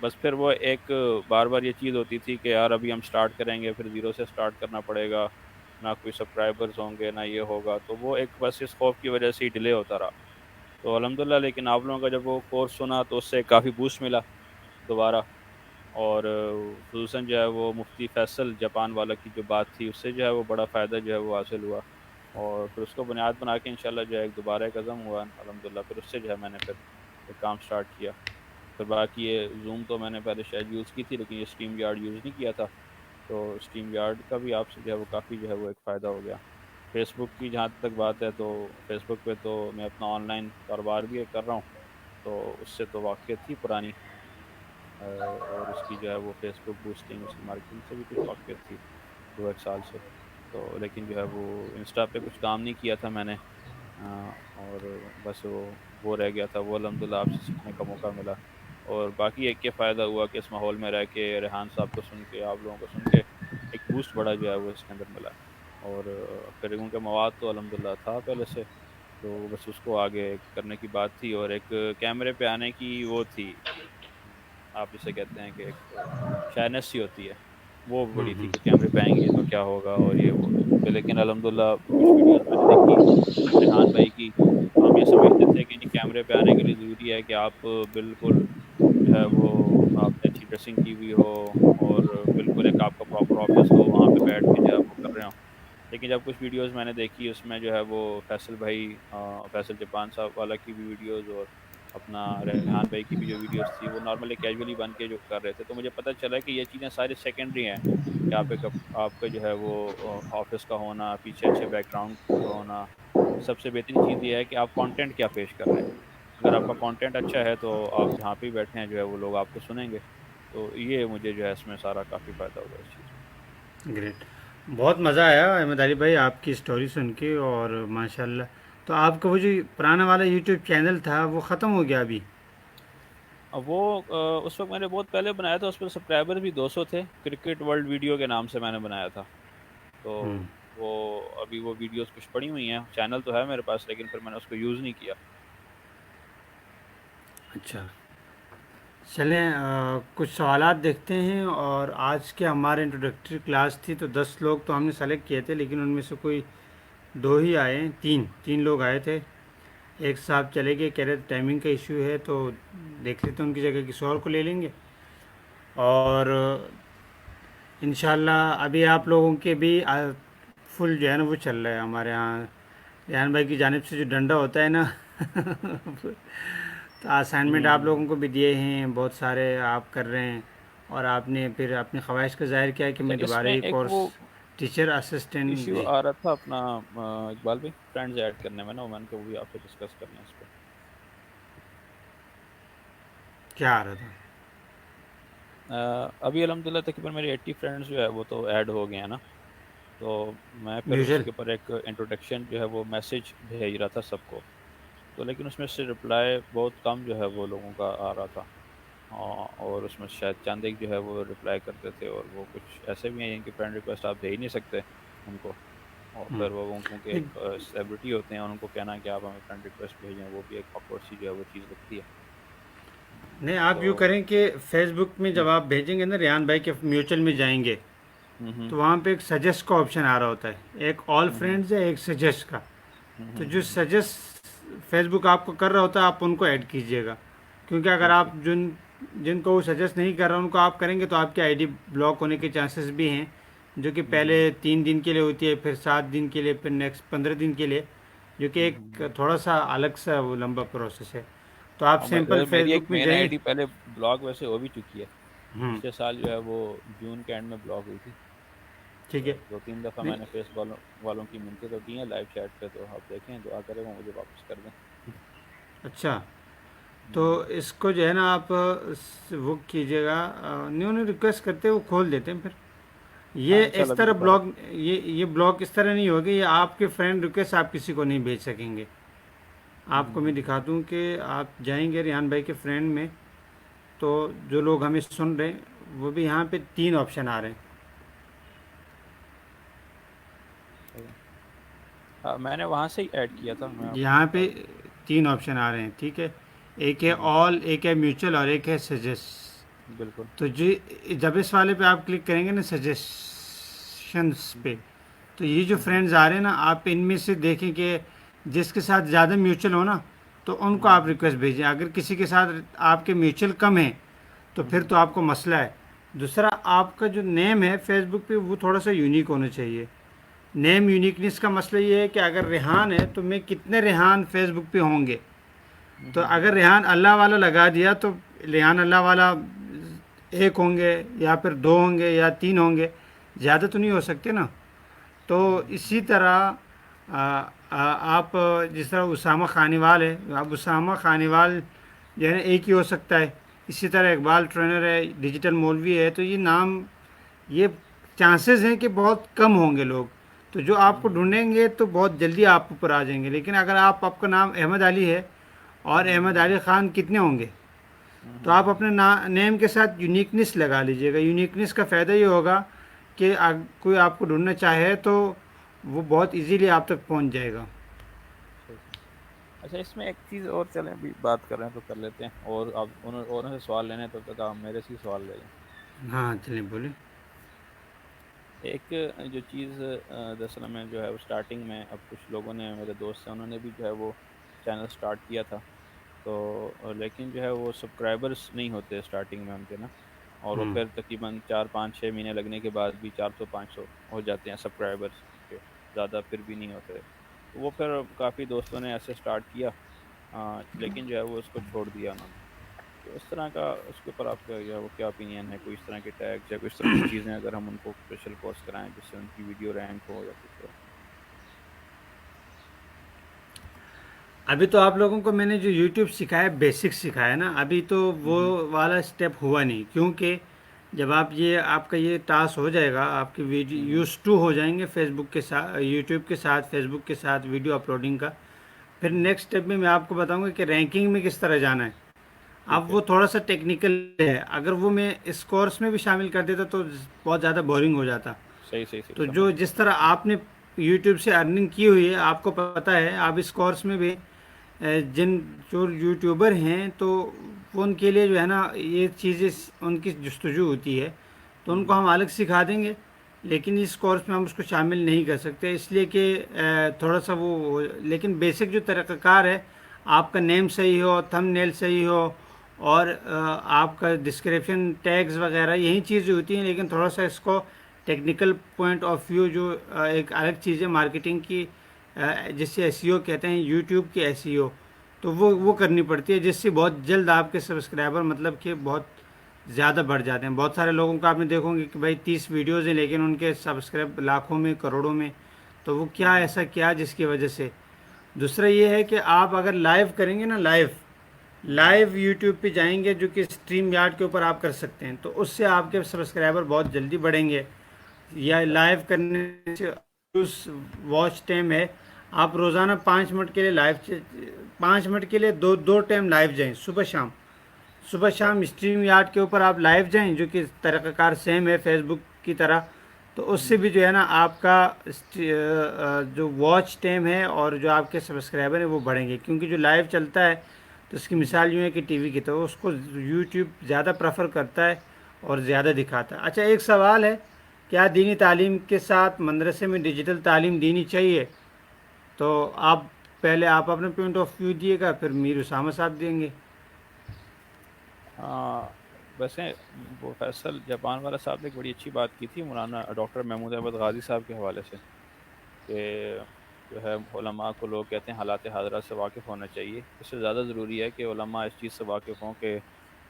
بس پھر وہ ایک بار بار یہ چیز ہوتی تھی کہ یار ابھی ہم سٹارٹ کریں گے، پھر زیرو سے سٹارٹ کرنا پڑے گا، نہ کوئی سبسکرائبرز ہوں گے، نہ یہ ہوگا. تو وہ ایک بس اس خوف کی وجہ سے ہی ڈیلے ہوتا رہا. تو الحمدللہ لیکن آپ لوگوں کا جب وہ کورس سنا تو اس سے کافی بوسٹ ملا دوبارہ. اور خصوصاً جو ہے وہ مفتی فیصل جاپان والا کی جو بات تھی، اس سے جو ہے وہ بڑا فائدہ جو ہے وہ حاصل ہوا. اور پھر اس کو بنیاد بنا کے انشاءاللہ جو ہے ایک دوبارہ ایک عزم ہوا الحمدللہ. پھر اس سے جو ہے میں نے پھر ایک کام سٹارٹ کیا. پھر باقی یہ زوم تو میں نے پہلے شاید یوز کی تھی، لیکن یہ اسٹریم یارڈ یوز نہیں کیا تھا. تو اسٹریم یارڈ کا بھی آپ سے جو ہے وہ کافی جو ہے وہ ایک فائدہ ہو گیا. فیس بک کی جہاں تک بات ہے تو فیس بک پہ تو میں اپنا آن لائن کاروبار بھی کر رہا ہوں، تو اس سے تو واقفیت تھی پرانی. اور اس کی جو ہے وہ فیس بک بوسٹنگ، اس کی مارکیٹنگ سے بھی کچھ واقفیت تھی 2 ایک سال سے. تو لیکن جو ہے وہ انسٹا پہ کچھ کام نہیں کیا تھا میں نے، اور بس وہ رہ گیا تھا. وہ الحمدللہ آپ سے سیکھنے کا موقع ملا. اور باقی ایک یہ فائدہ ہوا کہ اس ماحول میں رہ کے ریحان صاحب کو سن کے، آپ لوگوں کو سن کے ایک بوسٹ بڑا جو ہے وہ اس کے اندر ملا. اور پھر ان کا مواد تو الحمدللہ تھا پہلے سے، تو بس اس کو آگے کرنے کی بات تھی. اور ایک کیمرے پہ آنے کی وہ تھی، آپ جسے کہتے ہیں کہ ایک شائنس سی ہوتی ہے، وہ بڑی تھی کہ کیمرے پہ آئیں گے تو کیا ہوگا اور یہ وہ. تو لیکن الحمدللہ کچھ ویڈیوز میں نے دیکھی ریحان بھائی کی، تو ہم یہ سمجھتے تھے کہ نہیں کیمرے پہ آنے کے لیے ضروری ہے کہ آپ بالکل جو ہے وہ آپ نے اچھی ڈریسنگ کی ہوئی ہو، اور بالکل ایک آپ کا پراپر آفس ہو، وہاں پہ بیٹھ کے جو ہے وہ کر رہے ہوں. لیکن جب کچھ ویڈیوز میں نے دیکھی اس میں جو ہے وہ فیصل بھائی، فیصل جاپان صاحب والا کی بھی ویڈیوز، اور اپنا ریحان بھائی کی بھی جو ویڈیوز تھی، وہ نارملی کیجولی بن کے جو کر رہے تھے، تو مجھے پتہ چلا کہ یہ چیزیں ساری سیکنڈری ہیں. کہ آپ کا جو ہے وہ آفس کا ہونا، پیچھے اچھے بیک گراؤنڈ کا ہونا، سب سے بہترین چیز یہ ہے کہ آپ کانٹینٹ کیا پیش کر رہے ہیں. اگر آپ کا کانٹینٹ اچھا ہے تو آپ جہاں پہ بیٹھے ہیں جو ہے وہ لوگ آپ کو سنیں گے. تو یہ مجھے جو ہے اس میں سارا کافی فائدہ ہوا اس چیز میں. گریٹ. بہت مزہ آیا احمد علی بھائی آپ کی اسٹوری سن کے، اور ماشاء اللہ. تو آپ کا وہ جو پرانا والا یوٹیوب چینل تھا وہ ختم ہو گیا ابھی؟ اب وہ اس وقت میں نے بہت پہلے بنایا تھا، اس پہ سبسکرائبر بھی 200 تھے، کرکٹ ورلڈ ویڈیو کے نام سے میں نے بنایا تھا. تو ہوں. وہ ابھی وہ ویڈیوز کچھ پڑی ہوئی ہیں، چینل تو ہے میرے پاس، لیکن پھر میں نے اس کو یوز نہیں کیا. اچھا. چلیں کچھ سوالات دیکھتے ہیں. اور آج کے ہمارے انٹروڈکٹری کلاس تھی تو 10 لوگ تو ہم نے سلیکٹ کیے تھے، لیکن ان میں سے کوئی 2 ہی آئے ہیں. تین لوگ آئے تھے. ایک صاحب چلے گئے، کہہ رہے تھے ٹائمنگ کا ایشو ہے، تو دیکھ لیتے ہیں ان کی جگہ کسی اور کو لے لیں گے. اور انشاءاللہ ابھی آپ لوگوں کے بھی فل جو ہے نا وہ چل رہا ہے ہمارے یہاں. ریحان بھائی کی جانب سے جو ڈنڈا ہوتا ہے نا تو اسائنمنٹ آپ لوگوں کو بھی دیے ہیں بہت سارے، آپ کر رہے ہیں. اور آپ نے پھر اپنی خواہش کا ظاہر کیا کہ اچھا، میں اس دوبارہ میں یہ ایک کورس وہ ٹیچر اسسٹنٹ. ایشو جی آ رہا تھا اپنا اقبال بھائی، فرینڈز ایڈ کرنے میں نا، میں نے کہا وہ بھی آپ سے ڈسکس کرنا ہے اس پہ. کیا آ رہا تھا؟ ابھی الحمدللہ تقریباً میرے 80 فرینڈز جو ہے وہ تو ایڈ ہو گئے ہیں نا. تو میں پھر اس میوچل. کے اوپر ایک انٹروڈکشن جو ہے وہ میسج بھیج رہا تھا سب کو. تو لیکن اس میں سے رپلائی بہت کم جو ہے وہ لوگوں کا آ رہا تھا. اور اس میں شاید چند ایک جو ہے وہ رپلائی کرتے تھے، اور وہ کچھ ایسے بھی ہیں کہ فرینڈ ریکویسٹ آپ دے ہی نہیں سکتے ان کو. اور پھر وہ کیونکہ ایک سیلیبریٹی ہوتے ہیں، ان کو کہنا کہ آپ ہمیں فرینڈ ریکویسٹ بھیجیں، وہ بھی ایک آکورڈ سی جو ہے وہ چیز لگتی ہے. نہیں، آپ یوں تو کریں کہ فیس بک میں ہوں جب آپ بھیجیں گے نا ریحان بھائی کے میوچل میں جائیں گے ہوں ہوں تو وہاں پہ ایک سجیسٹ کا آپشن آ رہا ہوتا ہے. ایک آل ہوں ہوں فرینڈز ہے، ایک سجیسٹ کا. تو جو ہوں سجیسٹ فیس بک آپ کو کر رہا ہوتا ہے آپ ان کو ایڈ کیجیے گا. کیونکہ اگر ٹھیک آپ ٹھیک. جن کو وہ سجیسٹ نہیں کر رہا ان کو آپ کریں گے تو آپ کی آئی ڈی بلاک ہونے کے چانسز بھی ہیں، جو کہ پہلے 3 دن کے لیے ہوتی ہے، پھر 7 دن کے لیے، پھر نیکسٹ 15 دن کے لیے، جو کہ ایک تھوڑا سا الگ سا وہ لمبا پروسیس ہے. تو آپ اور سمپل فیس میری ایک بک میں مین جائیں. آئی ڈی پہلے بلاک ویسے ہو بھی چکی ہے، ہوں. پچھلے سال جو ہے وہ جون کے اینڈ میں بلاک ہوئی تھی. ٹھیک ہے. 2-3 دفعہ نہیں. میں نے فیس والوں کی منتیں تو کی ہیں لائیو چیٹ پہ، تو آپ دیکھیں دعا کریں وہ مجھے واپس کر دیں. اچھا. تو اس کو جو ہے نا آپ وہ کیجیے گا، نیو نیو ریکویسٹ کرتے وہ کھول دیتے ہیں پھر. ہاں یہ اس انشاءاللہ ابھی طرح دوبارہ. بلاک، یہ بلاک اس طرح نہیں ہوگی، یہ آپ کے فرینڈ ریکویسٹ آپ کسی کو نہیں بھیج سکیں گے. آپ کو میں دکھاتا ہوں کہ آپ جائیں گے ریحان بھائی کے فرینڈ میں، تو جو لوگ ہمیں سن رہے ہیں وہ بھی یہاں پہ 3 آپشن آ رہے ہیں. ہاں میں نے وہاں سے ہی ایڈ کیا تھا. میں یہاں پہ 3 آپشن آ رہے ہیں، ٹھیک ہے. ایک ہے آل، ایک ہے میوچل، اور ایک ہے سجیسٹ. بالکل. تو جب اس والے پہ آپ کلک کریں گے نا سجیشنس پہ، تو یہ جو فرینڈز آ رہے ہیں نا، آپ ان میں سے دیکھیں کہ جس کے ساتھ زیادہ میوچل ہو نا تو ان کو آپ ریکویسٹ بھیجیں. اگر کسی کے ساتھ آپ کے میوچل کم ہیں تو پھر تو آپ کو مسئلہ ہے. دوسرا، آپ کا جو نیم ہے فیس بک پہ وہ تھوڑا سا یونیک ہونا چاہیے. نیم یونیکنیس کا مسئلہ یہ ہے کہ اگر ریحان ہے تو میں کتنے ریحان فیس بک پہ ہوں گے. تو اگر ریحان اللہ والا لگا دیا تو ریحان اللہ والا ایک ہوں گے، یا پھر 2 ہوں گے، یا 3 ہوں گے، زیادہ تو نہیں ہو سکتے نا. تو اسی طرح آپ جس طرح اسامہ خانیوال ہے، اب اسامہ خانیوال جو ہے نا ایک ہی ہو سکتا ہے. اسی طرح اقبال ٹرینر ہے، ڈیجیٹل مولوی ہے، تو یہ نام، یہ چانسز ہیں کہ بہت کم ہوں گے لوگ. تو جو آپ کو ڈھونڈیں گے تو بہت جلدی آپ اوپر آ جائیں گے. لیکن اگر آپ کا نام احمد علی ہے اور احمد علی خان کتنے ہوں گے، تو آپ اپنے نیم کے ساتھ یونیکنیس لگا لیجئے گا. یونیکنیس کا فائدہ یہ ہوگا کہ کوئی آپ کو ڈھونڈنا چاہے تو وہ بہت ایزیلی آپ تک پہنچ جائے گا. اچھا اس میں ایک چیز اور، چلیں ابھی بات کر رہے ہیں تو کر لیتے ہیں، اور آپ اوروں سے سوال لینے تو تک آپ میرے سے ہی سوال لے لیں. ہاں چلیں بولیں. ایک جو چیز دراصل میں جو ہے وہ اسٹارٹنگ میں، اب کچھ لوگوں نے، میرے دوست ہیں، انہوں نے بھی جو ہے وہ چینل سٹارٹ کیا تھا، تو لیکن جو ہے وہ سبسکرائبرز نہیں ہوتے اسٹارٹنگ میں ان کے نا، اور وہ پھر تقریباً 4 5 6 مہینے لگنے کے بعد بھی 400 500 ہو جاتے ہیں سبسکرائبرز کے، زیادہ پھر بھی نہیں ہوتے. تو وہ پھر کافی دوستوں نے ایسے سٹارٹ کیا، لیکن جو ہے وہ اس کو چھوڑ دیا انہوں نے. تو اس طرح کا، اس کے اوپر آپ کا جو ہے وہ کیا اوپینین ہے؟ کوئی اس طرح کے ٹیگس یا کوئی اس طرح کی چیزیں اگر ہم ان کو اسپیشل پوسٹ کرائیں جس سے ان کی ویڈیو رینک ہو یا کچھ ہو؟ ابھی تو آپ لوگوں کو میں نے جو یوٹیوب سکھایا، بیسک سکھایا نا، ابھی تو وہ والا اسٹیپ ہوا نہیں. کیونکہ جب آپ کا یہ ٹاسک ہو جائے گا، آپ کی ویڈیو یوز ٹو ہو جائیں گے فیس بک کے ساتھ، یوٹیوب کے ساتھ، فیس بک کے ساتھ ویڈیو اپلوڈنگ کا، پھر نیکسٹ اسٹیپ میں آپ کو بتاؤں گا کہ رینکنگ میں کس طرح جانا ہے. ٹھیک اب ہے. وہ تھوڑا سا ٹیکنیکل ہے، اگر وہ میں اس کورس میں بھی شامل کر دیتا تو بہت زیادہ بورنگ ہو جاتا. صحیح صحیح صحیح تو سمجھ جو گیا. جس طرح آپ نے یوٹیوب سے ارننگ کی ہوئی ہے، آپ کو پتہ ہے، آپ اس کورس میں بھی جن جو یوٹیوبر ہیں تو ان کے لیے جو ہے نا یہ چیزیں ان کی جستجو ہوتی ہے، تو ان کو ہم الگ سکھا دیں گے. لیکن اس کورس میں ہم اس کو شامل نہیں کر سکتے، اس لیے کہ تھوڑا سا وہ، لیکن بیسک جو طریقہ کار ہے، آپ کا نیم صحیح ہو، تھم نیل صحیح ہو، اور آپ کا ڈسکرپشن ٹیگز وغیرہ، یہی چیزیں ہوتی ہیں. لیکن تھوڑا سا اس کو ٹیکنیکل پوائنٹ آف ویو، جو ایک الگ چیز ہے مارکیٹنگ کی، جسے ایس ای او کہتے ہیں، یوٹیوب کی ایس ای او، تو وہ کرنی پڑتی ہے، جس سے بہت جلد آپ کے سبسکرائبر مطلب کہ بہت زیادہ بڑھ جاتے ہیں. بہت سارے لوگوں کو آپ نے دیکھو گے کہ بھائی 30 ویڈیوز ہیں لیکن ان کے سبسکرائب لاکھوں میں، کروڑوں میں. تو وہ کیا ایسا کیا جس کی وجہ سے. دوسرا یہ ہے کہ آپ اگر لائیو کریں گے نا، لائیو یوٹیوب پہ جائیں گے، جو کہ اسٹریم یارڈ کے اوپر آپ کر سکتے ہیں، تو اس سے آپ کے سبسکرائبر بہت جلدی بڑھیں گے. یا لائیو کرنے سے اس واچ ٹائم ہے، آپ روزانہ 5 منٹ کے لیے لائیو، 5 منٹ کے لیے دو ٹائم لائیو جائیں، صبح شام اسٹریم یارڈ کے اوپر آپ لائیو جائیں، جو کہ طریقہ کار سیم ہے فیس بک کی طرح. تو اس سے بھی جو ہے نا آپ کا جو واچ ٹائم ہے اور جو آپ کے سبسکرائبر ہیں وہ بڑھیں گے. کیونکہ جو لائیو چلتا ہے تو اس کی مثال یوں ہے کہ ٹی وی کی، تو اس کو یوٹیوب زیادہ پریفر کرتا ہے اور زیادہ دکھاتا ہے. اچھا ایک سوال ہے، کیا دینی تعلیم کے ساتھ مدرسے میں ڈیجیٹل تعلیم دینی چاہیے؟ تو پہلے آپ اپنے پوائنٹ آف ویو دیے گا، پھر میر اسامہ صاحب دیں گے. ویسے وہ فیصل جاپان والا صاحب نے ایک بڑی اچھی بات کی تھی، مولانا ڈاکٹر محمود احمد غازی صاحب کے حوالے سے، کہ جو ہے علماء کو لوگ کہتے ہیں حالات حاضرہ سے واقف ہونا چاہیے. اس سے زیادہ ضروری ہے کہ علماء اس چیز سے واقف ہوں کہ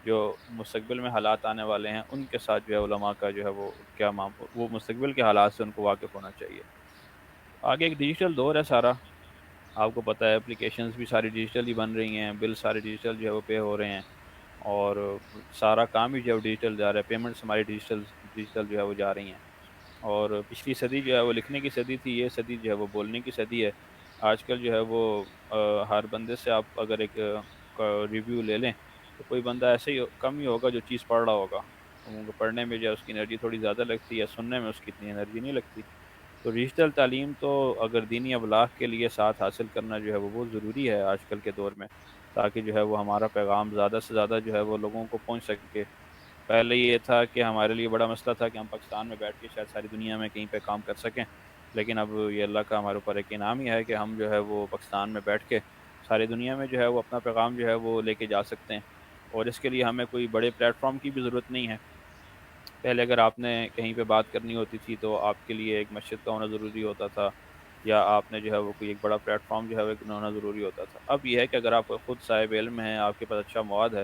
جو مستقبل میں حالات آنے والے ہیں ان کے ساتھ جو ہے علماء کا جو ہے وہ کیا وہ مستقبل کے حالات سے ان کو واقف ہونا چاہیے. آگے ایک ڈیجیٹل دور ہے سارا، آپ کو پتہ ہے اپلیکیشنز بھی ساری ڈیجیٹل ہی بن رہی ہیں، بل سارے ڈیجیٹل جو ہے وہ پے ہو رہے ہیں، اور سارا کام ہی جو ہے وہ ڈیجیٹل جا رہا ہے، پیمنٹس ہماری ڈیجیٹل جو ہے وہ جا رہی ہیں۔ اور پچھلی صدی جو ہے وہ لکھنے کی صدی تھی، یہ صدی جو ہے وہ بولنے کی صدی ہے۔ آج کل جو ہے وہ ہر بندے سے آپ اگر ایک ریویو لے لیں تو کوئی بندہ ایسے ہی کم ہی ہوگا جو چیز پڑھ رہا ہوگا، ان کو پڑھنے میں جو ہے اس کی انرجی تھوڑی زیادہ لگتی ہے، سننے میں اس کی اتنی انرجی نہیں لگتی۔ تو ڈیجیٹل تعلیم تو اگر دینی ابلاغ کے لیے ساتھ حاصل کرنا جو ہے وہ بہت ضروری ہے آج کل کے دور میں، تاکہ جو ہے وہ ہمارا پیغام زیادہ سے زیادہ جو ہے وہ لوگوں کو پہنچ سکے۔ پہلے یہ تھا کہ ہمارے لیے بڑا مسئلہ تھا کہ ہم پاکستان میں بیٹھ کے شاید ساری دنیا میں کہیں پہ کام کر سکیں، لیکن اب یہ اللہ کا ہمارے اوپر ایک انعام ہی ہے کہ ہم جو ہے وہ پاکستان میں بیٹھ کے ساری دنیا میں جو ہے وہ اپنا پیغام جو ہے وہ لے کے جا سکتے ہیں، اور اس کے لیے ہمیں کوئی بڑے پلیٹ فارم کی بھی ضرورت نہیں ہے۔ پہلے اگر آپ نے کہیں پہ بات کرنی ہوتی تھی تو آپ کے لیے ایک مسجد کا ہونا ضروری ہوتا تھا، یا آپ نے جو ہے وہ کوئی ایک بڑا پلیٹ فارم جو ہے وہ ہونا ضروری ہوتا تھا۔ اب یہ ہے کہ اگر آپ خود صاحب علم ہیں، آپ کے پاس اچھا مواد ہے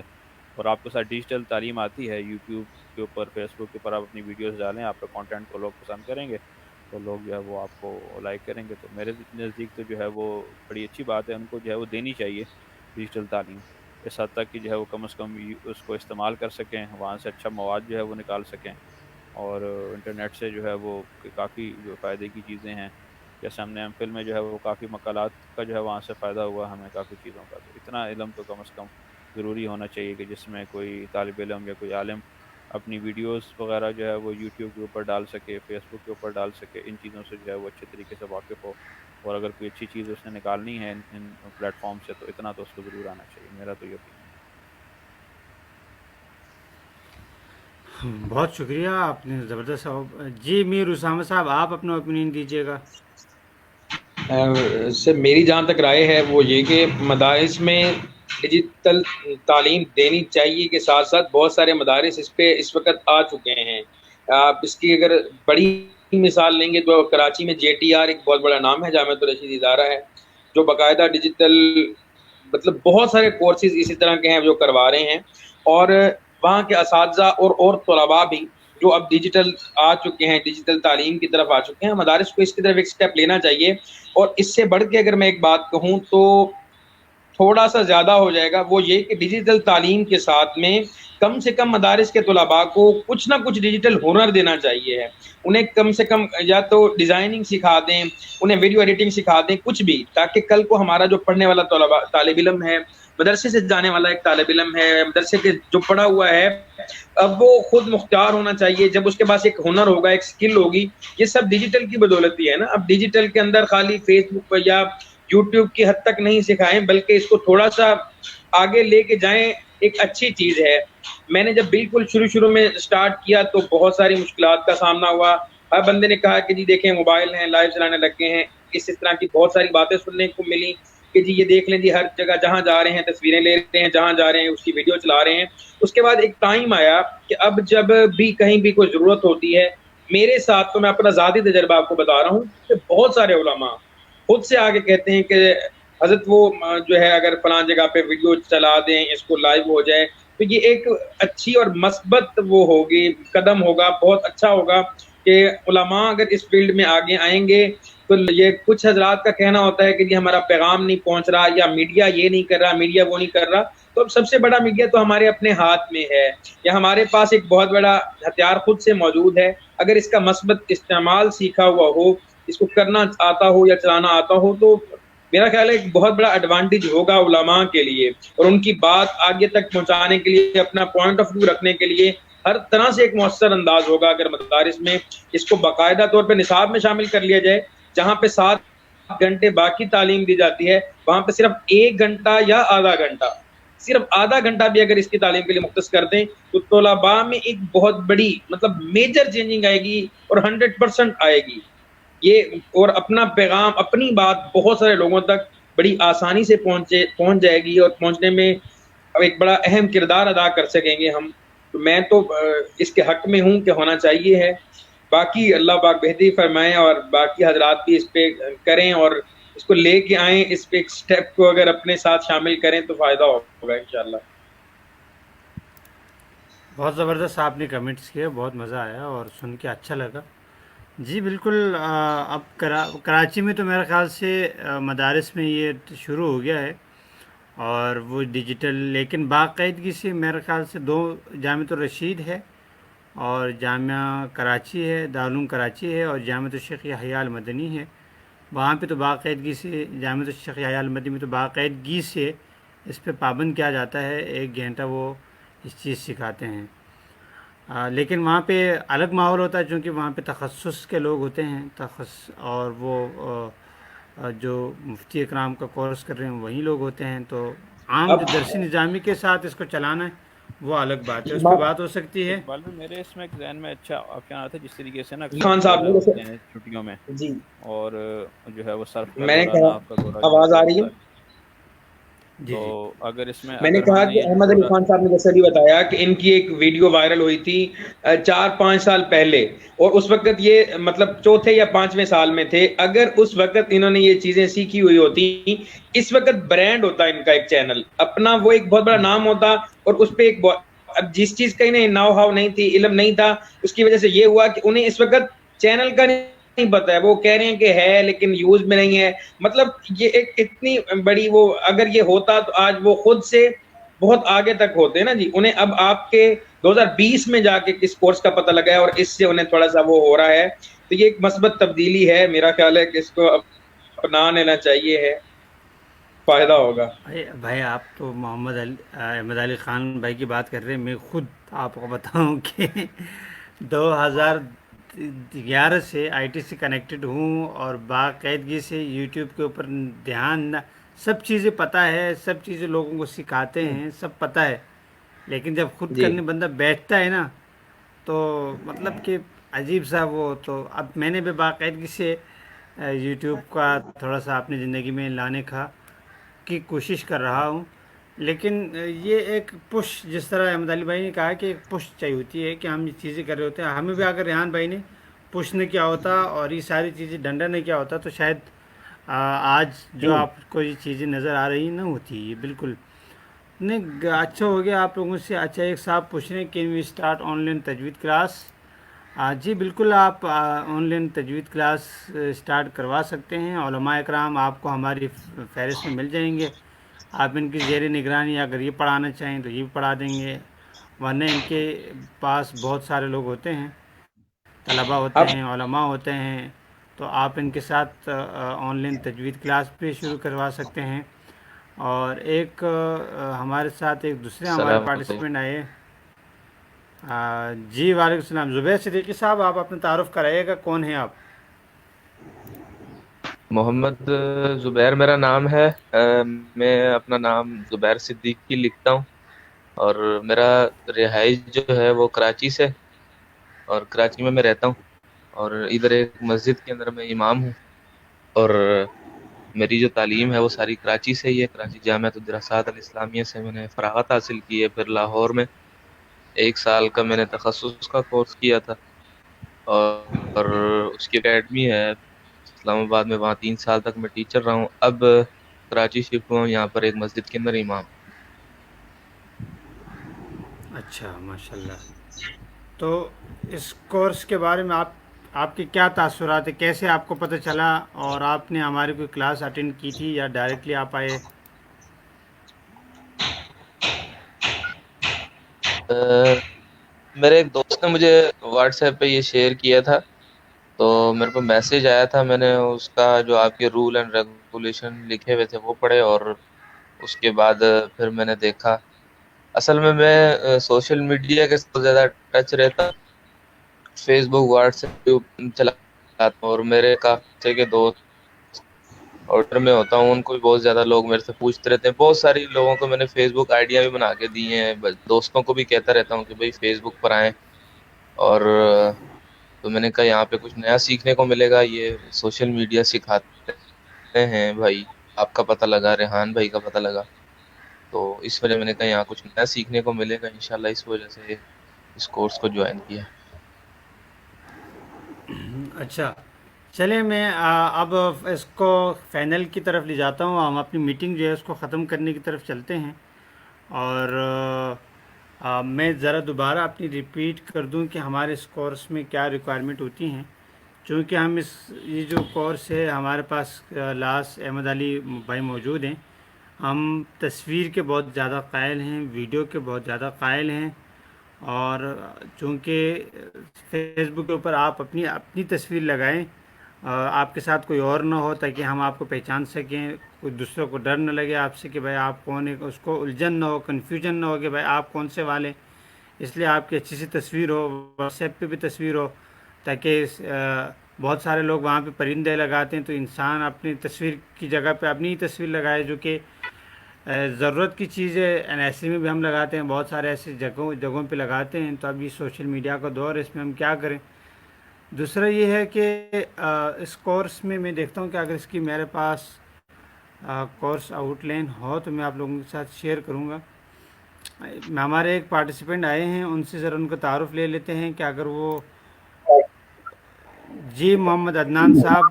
اور آپ کے ساتھ ڈیجیٹل تعلیم آتی ہے، یوٹیوب کے اوپر، فیس بک کے اوپر آپ اپنی ویڈیوز ڈالیں، آپ کے کانٹینٹ کو لوگ پسند کریں گے تو لوگ جو ہے وہ آپ کو لائک کریں گے۔ تو میرے نزدیک تو جو ہے وہ بڑی اچھی بات ہے، ان کو جو ہے وہ دینی چاہیے ڈیجیٹل تعلیم، اس حد تک کہ جو ہے وہ کم از کم اس کو استعمال کر سکیں، وہاں سے اچھا مواد جو ہے وہ نکال سکیں۔ اور انٹرنیٹ سے جو ہے وہ کافی جو فائدے کی چیزیں ہیں، جیسے ہم نے ایم فل میں جو ہے وہ کافی مقالات کا جو ہے وہاں سے فائدہ ہوا ہمیں کافی چیزوں کا۔ تو اتنا علم تو کم از کم ضروری ہونا چاہیے کہ جس میں کوئی طالب علم یا کوئی عالم اپنی ویڈیوز وغیرہ جو ہے وہ یوٹیوب کے اوپر ڈال سکے، فیس بک کے اوپر ڈال سکے، ان چیزوں سے جو ہے وہ اچھے طریقے سے واقف ہو، اور اگر کوئی اچھی چیز اس نے نکالنی ہے ان پلیٹ فارم سے تو اتنا تو اس کو ضرور آنا چاہیے، میرا تو یہ opinion ہے۔ بہت شکریہ، آپ نے زبردست جی میر اسامہ صاحب، آپ اپنا اوپینین دیجیے گا۔ سے میری جہاں تک رائے ہے وہ یہ کہ مدارس میں ڈیجیٹل تعلیم دینی چاہیے کے ساتھ ساتھ بہت سارے مدارس اس پہ اس وقت آ چکے ہیں۔ آپ اس کی اگر بڑی مثال لیں گے تو کراچی میں JTR ایک بہت بڑا نام ہے، جامعۃ الرشید ادارہ ہے، جو باقاعدہ ڈیجیٹل مطلب بہت سارے کورسز اسی طرح کے ہیں جو کروا رہے ہیں، اور وہاں کے اساتذہ اور طلباء بھی جو اب ڈیجیٹل آ چکے ہیں، ڈیجیٹل تعلیم کی طرف آ چکے ہیں۔ مدارس کو اس کی طرف ایک سٹیپ لینا چاہیے، اور اس سے بڑھ کے اگر میں ایک بات کہوں تو تھوڑا سا زیادہ ہو جائے گا، وہ یہ کہ ڈیجیٹل تعلیم کے ساتھ میں کم سے کم مدارس کے طلباء کو کچھ نہ کچھ ڈیجیٹل ہنر دینا چاہیے ہے، انہیں کم سے کم یا تو ڈیزائننگ سکھا دیں، انہیں ویڈیو ایڈیٹنگ سکھا دیں، کچھ بھی، تاکہ کل کو ہمارا جو پڑھنے والا طالب علم ہے، مدرسے سے جانے والا ایک طالب علم ہے، مدرسے کے جو پڑھا ہوا ہے، اب وہ خود مختار ہونا چاہیے۔ جب اس کے پاس ایک ہنر ہوگا، ایک سکل ہوگی، یہ سب ڈیجیٹل کی بدولت ہی ہے نا۔ اب ڈیجیٹل کے اندر خالی فیس بک پر یا یوٹیوب کی حد تک نہیں سکھائیں، بلکہ اس کو تھوڑا سا آگے لے کے جائیں، ایک اچھی چیز ہے۔ میں نے جب بالکل شروع میں سٹارٹ کیا تو بہت ساری مشکلات کا سامنا ہوا، ہر بندے نے کہا کہ جی دیکھیں موبائل ہیں، لائیو چلانے لگ گئے ہیں، اس طرح کی بہت ساری باتیں سننے کو ملی کہ جی یہ دیکھ لیں جی ہر جگہ جہاں جا رہے ہیں تصویریں لے رہے ہیں، جہاں جا رہے ہیں اس کی ویڈیو چلا رہے ہیں۔ اس کے بعد ایک ٹائم آیا کہ اب جب بھی کہیں بھی کوئی ضرورت ہوتی ہے، میرے ساتھ تو میں اپنا ذاتی تجربہ آپ کو بتا رہا ہوں کہ بہت سارے علماء خود سے آگے کہتے ہیں کہ حضرت وہ جو ہے اگر فلاں جگہ پہ ویڈیو چلا دیں، اس کو لائیو ہو جائے، تو یہ ایک اچھی اور مثبت وہ ہوگی، قدم ہوگا، بہت اچھا ہوگا کہ علماء اگر اس فیلڈ میں آگے آئیں گے۔ تو یہ کچھ حضرات کا کہنا ہوتا ہے کہ جی ہمارا پیغام نہیں پہنچ رہا، یا میڈیا یہ نہیں کر رہا، میڈیا وہ نہیں کر رہا، تو اب سب سے بڑا میڈیا تو ہمارے اپنے ہاتھ میں ہے، یا ہمارے پاس ایک بہت بڑا ہتھیار خود سے موجود ہے۔ اگر اس کا مثبت استعمال سیکھا ہوا ہو، اس کو کرنا آتا ہو یا چلانا آتا ہو، تو میرا خیال ہے ایک بہت بڑا ایڈوانٹیج ہوگا علماء کے لیے، اور ان کی بات آگے تک پہنچانے کے لیے، اپنا پوائنٹ آف ویو رکھنے کے لیے ہر طرح سے ایک مؤثر انداز ہوگا اگر مدارس میں اس کو باقاعدہ طور پہ نصاب میں شامل کر لیا جائے۔ جہاں پہ 7 گھنٹے باقی تعلیم دی جاتی ہے، وہاں پہ صرف 1 گھنٹہ یا آدھا گھنٹہ، صرف آدھا گھنٹہ بھی اگر اس کی تعلیم کے لیے مختص کر دیں تو طلباء میں ایک بہت بڑی مطلب میجر چینجنگ آئے گی، اور 100% آئے گی یہ، اور اپنا پیغام، اپنی بات بہت سارے لوگوں تک بڑی آسانی سے پہنچ جائے گی، اور پہنچنے میں اب ایک بڑا اہم کردار ادا کر سکیں گے ہم۔ تو میں تو اس کے حق میں ہوں کہ ہونا چاہیے ہے۔ باقی اللہ پاک بہتری فرمائیں، اور باقی حضرات بھی اس پہ کریں اور اس کو لے کے آئیں، اس پہ ایک سٹیپ کو اگر اپنے ساتھ شامل کریں تو فائدہ ہوگا انشاءاللہ۔ بہت زبردست آپ نے کمنٹس کیے، بہت مزہ آیا اور سن کے اچھا لگا۔ جی بالکل، اب کراچی میں تو میرے خیال سے مدارس میں یہ شروع ہو گیا ہے، اور وہ ڈیجیٹل، لیکن باقاعدگی سے میرے خیال سے دو، جامعۃ الرشید ہے اور جامعہ کراچی ہے، دارالعلوم کراچی ہے، اور جامعۃ الشیخ یحییٰ المدنی ہے۔ وہاں پہ تو باقاعدگی سے، جامعۃ الشیخ یحییٰ المدنی میں تو باقاعدگی سے اس پہ پابند کیا جاتا ہے، 1 گھنٹہ وہ اس چیز سکھاتے ہیں۔ لیکن وہاں پہ الگ ماحول ہوتا ہے، چونکہ وہاں پہ تخصص کے لوگ ہوتے ہیں، اور وہ جو مفتی اکرام کا کورس کر رہے ہیں وہی لوگ ہوتے ہیں، تو عام جو اب درسی نظامی کے ساتھ اس کو چلانا ہے وہ الگ بات ہے، اس پہ بات بات ہو سکتی ہے۔ اقبال بھی میرے اس میں ایک ذہن میں اچھا آپشن آتا ہے، جس طریقے سے نا اکثر خان صاحب روزے نے جیسے، ہوتے ہیں چھٹیوں میں، جی اور جو ہے وہ صرف کا میں نے دورہ، کہا، ناف کا دورہ جو آواز ہوتا آ ہے رہی ہوتا ہے؟ ہے، جی تو جی اگر اس میں میں نے اگر ہم کہا نے کہ یہ احمد علی دورہ، خان صاحب نے جیسے بھی بتایا کہ ان کی ایک ویڈیو وائرل ہوئی تھی 4-5 سال پہلے، اور اس وقت یہ مطلب چوتھے یا 5ویں سال میں تھے۔ اگر اس وقت انہوں نے یہ چیزیں سیکھی ہوئی ہوتی، اس وقت برانڈ ہوتا ان کا، ایک چینل اپنا، وہ ایک بہت بڑا نام ہوتا، اور اس پہ ایک اب جس چیز کا انہیں نو ہاؤ نہیں تھی، علم نہیں تھا، اس کی وجہ سے یہ ہوا کہ انہیں اس وقت چینل کا نہیں پتا ہے، وہ کہہ رہے ہیں کہ ہے لیکن یوز میں نہیں ہے۔ مطلب یہ ایک اتنی بڑی وہ، اگر یہ ہوتا تو آج وہ خود سے بہت آگے تک ہوتے نا جی۔ انہیں اب آپ کے 2020 میں جا کے کس کورس کا پتہ لگا ہے، اور اس سے انہیں تھوڑا سا وہ ہو رہا ہے، تو یہ ایک مثبت تبدیلی ہے، میرا خیال ہے کہ اس کو اپنا لینا چاہیے، ہے فائدہ ہوگا۔ بھائی آپ تو محمد علی احمد علی خان بھائی کی بات کر رہے ہیں، میں خود آپ کو بتاؤں کہ 2011 سے آئی ٹی سے کنیکٹڈ ہوں، اور باقاعدگی سے یوٹیوب کے اوپر دھیان سب چیزیں پتہ ہے، سب چیزیں لوگوں کو سکھاتے ہیں، سب پتہ ہے، لیکن جب خود جی کرنے بندہ بیٹھتا ہے نا، تو مطلب کہ عجیب سا وہ، تو اب میں نے بھی باقاعدگی سے یوٹیوب کا تھوڑا سا اپنی زندگی میں لانے کی کوشش کر رہا ہوں، لیکن یہ ایک پش، جس طرح احمد علی بھائی نے کہا کہ ایک پش چاہیے ہوتی ہے کہ ہم یہ چیزیں کر رہے ہوتے ہیں، ہمیں بھی اگر ریحان بھائی نے پش نہیں کیا ہوتا اور یہ ساری چیزیں ڈنڈا نہیں کیا ہوتا، تو شاید آج جو آپ کو یہ چیزیں نظر آ رہی نہ ہوتی، یہ بالکل نہیں۔ اچھا ہو گیا آپ لوگوں سے۔ اچھا، ایک صاحب پوچھ رہے ہیں can we start online تجوید کلاس؟ جی بالکل، آپ آن لائن تجوید کلاس اسٹارٹ کروا سکتے ہیں، علماء اکرام آپ کو ہماری فہرست میں مل جائیں گے، آپ ان کی زیر نگرانی اگر یہ پڑھانا چاہیں تو یہ بھی پڑھا دیں گے، ورنہ ان کے پاس بہت سارے لوگ ہوتے ہیں، طلباء ہوتے اب ہیں، علماء ہوتے ہیں، تو آپ ان کے ساتھ آن لائن تجوید کلاس بھی شروع کروا سکتے ہیں۔ اور ایک ہمارے ساتھ ایک دوسرے ہمارے السلام علیکم پارٹیسپینٹ آئے۔ جی وعلیکم السلام، زبیر صدیقی صاحب، آپ اپنا تعارف کرائیے گا، کون ہیں آپ؟ محمد زبیر میرا نام ہے۔ میں اپنا نام زبیر صدیقی لکھتا ہوں، اور میرا رہائش جو ہے وہ کراچی سے، اور کراچی میں رہتا ہوں، اور ادھر ایک مسجد کے اندر میں امام ہوں، اور میری جو تعلیم ہے وہ ساری کراچی سے ہی ہے۔ کراچی جامعۃ الدراسات الاسلامیہ سے میں نے فراغت حاصل کی ہے، پھر لاہور میں 1 سال کا میں نے تخصص کا کورس کیا تھا، اور اس کی اکیڈمی ہے اسلام آباد میں، وہاں 3 سال تک میں ٹیچر رہا ہوں۔ اب کراچی شفٹ ہوا ہوں، یہاں پر ایک مسجد کے اندر امام۔ اچھا، ماشاء اللہ۔ تو اس کورس کے بارے میں آپ کے کیا تاثرات ہیں، کیسے آپ کو پتہ چلا، اور آپ نے ہماری کوئی کلاس اٹینڈ کی تھی یا ڈائریکٹلی آپ آئے؟ میرے ایک دوست نے مجھے واٹس ایپ پہ یہ شیئر کیا تھا، تو میرے کو میسج آیا تھا، میں نے اس کا جو آپ کے رول اینڈ ریگولیشن لکھے ہوئے تھے وہ پڑھے، اور اس کے بعد پھر میں نے دیکھا۔ اصل میں سوشل میڈیا کے ساتھ زیادہ ٹچ رہتا، فیس بک، واٹس ایپ چلاتا ہوں، اور میرے کافی کے دوست آرڈر میں ہوتا ہوں، ان کو بھی بہت زیادہ لوگ میرے سے پوچھتے رہتے ہیں، بہت ساری لوگوں کو میں نے فیس بک آئیڈیا بھی بنا کے دی ہیں، دوستوں کو بھی کہتا رہتا ہوں کہ بھائی فیس بک پر آئیں، اور تو میں نے کہا یہاں پہ کچھ نیا سیکھنے کو ملے گا، یہ سوشل میڈیا سکھاتے ہیں بھائی، آپ کا پتہ لگا، ریحان بھائی کا پتہ لگا، تو اس وجہ میں نے کہا یہاں کچھ نیا سیکھنے کو ملے گا انشاءاللہ، اس وجہ سے اس کورس کو جوائن کیا۔ اچھا، چلیں میں اب اس کو فائنل کی طرف لے جاتا ہوں، ہم اپنی میٹنگ جو ہے اس کو ختم کرنے کی طرف چلتے ہیں، اور میں ذرا دوبارہ اپنی ریپیٹ کر دوں کہ ہمارے اس کورس میں کیا ریکوائرمنٹ ہوتی ہیں۔ چونکہ ہم یہ جو کورس ہے ہمارے پاس لاس احمد علی بھائی موجود ہیں، ہم تصویر کے بہت زیادہ قائل ہیں، ویڈیو کے بہت زیادہ قائل ہیں، اور چونکہ فیس بک کے اوپر آپ اپنی تصویر لگائیں، آپ کے ساتھ کوئی اور نہ ہو، تاکہ ہم آپ کو پہچان سکیں، کوئی دوسروں کو ڈر نہ لگے آپ سے کہ بھائی آپ کون ہیں، اس کو الجھن نہ ہو، کنفیوژن نہ ہو کہ بھائی آپ کون سے والے. اس لیے آپ کی اچھی سی تصویر ہو، واٹس ایپ پہ بھی تصویر ہو، تاکہ بہت سارے لوگ وہاں پہ پرندے لگاتے ہیں، تو انسان اپنی تصویر کی جگہ پہ اپنی ہی تصویر لگائے، جو کہ ضرورت کی چیز ہے. این ایس سی میں بھی ہم لگاتے ہیں، بہت سارے ایسے جگہوں پہ لگاتے ہیں. تو ابھی سوشل میڈیا کا دور ہے، اس میں ہم کیا کریں. دوسرا یہ ہے کہ اس کورس میں دیکھتا ہوں کہ اگر اس کی میرے پاس کورس آؤٹ لائن ہو تو میں آپ لوگوں کے ساتھ شیئر کروں گا. ہمارے ایک پارٹیسپینٹ آئے ہیں، ان سے ذرا ان کا تعارف لے لیتے ہیں کہ اگر وہ جی محمد عدنان صاحب،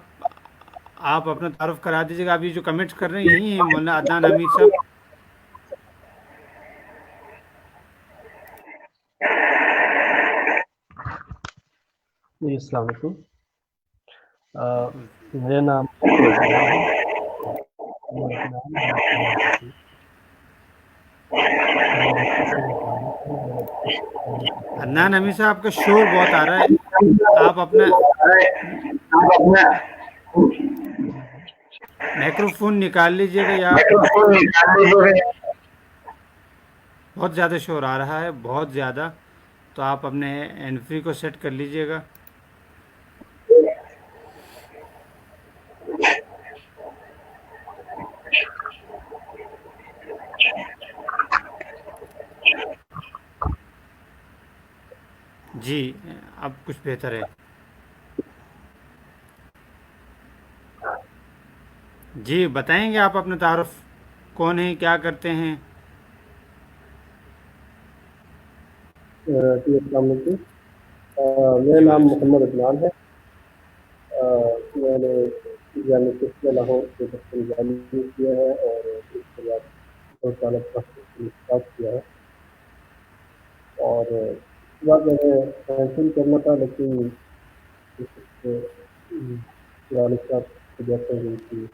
آپ اپنا تعارف کرا دیجیے گا. آپ یہ جو کمنٹس کر رہے ہیں یہی ہیں مولانا عدنان حمید صاحب؟ جی السلام علیکم. میرا نام عدنان حمید صاحب، آپ کا شور بہت آ رہا ہے، آپ اپنا مائکرو فون نکال لیجیے گا، یا بہت زیادہ شور آ رہا ہے، بہت زیادہ. تو آپ اپنے ہینڈ فری کو سیٹ کر لیجیے گا. جی اب کچھ بہتر ہے. جی بتائیں گے آپ اپنا تعارف، کون ہیں، کیا کرتے ہیں؟ جی السلام علیکم. میرا جی نام وعلیکم السلام. محمد عدنان ہے. میں نے جامعہ قصہ لاہور سے جامعہ کیا ہے اور اس کے بعد 2 سال اسٹارٹ کیا ہے. اور اس کے بعد میں نے کینسل کرنا تھا، لیکن والد صاحب کی ڈیتھ ہو گئی تھی.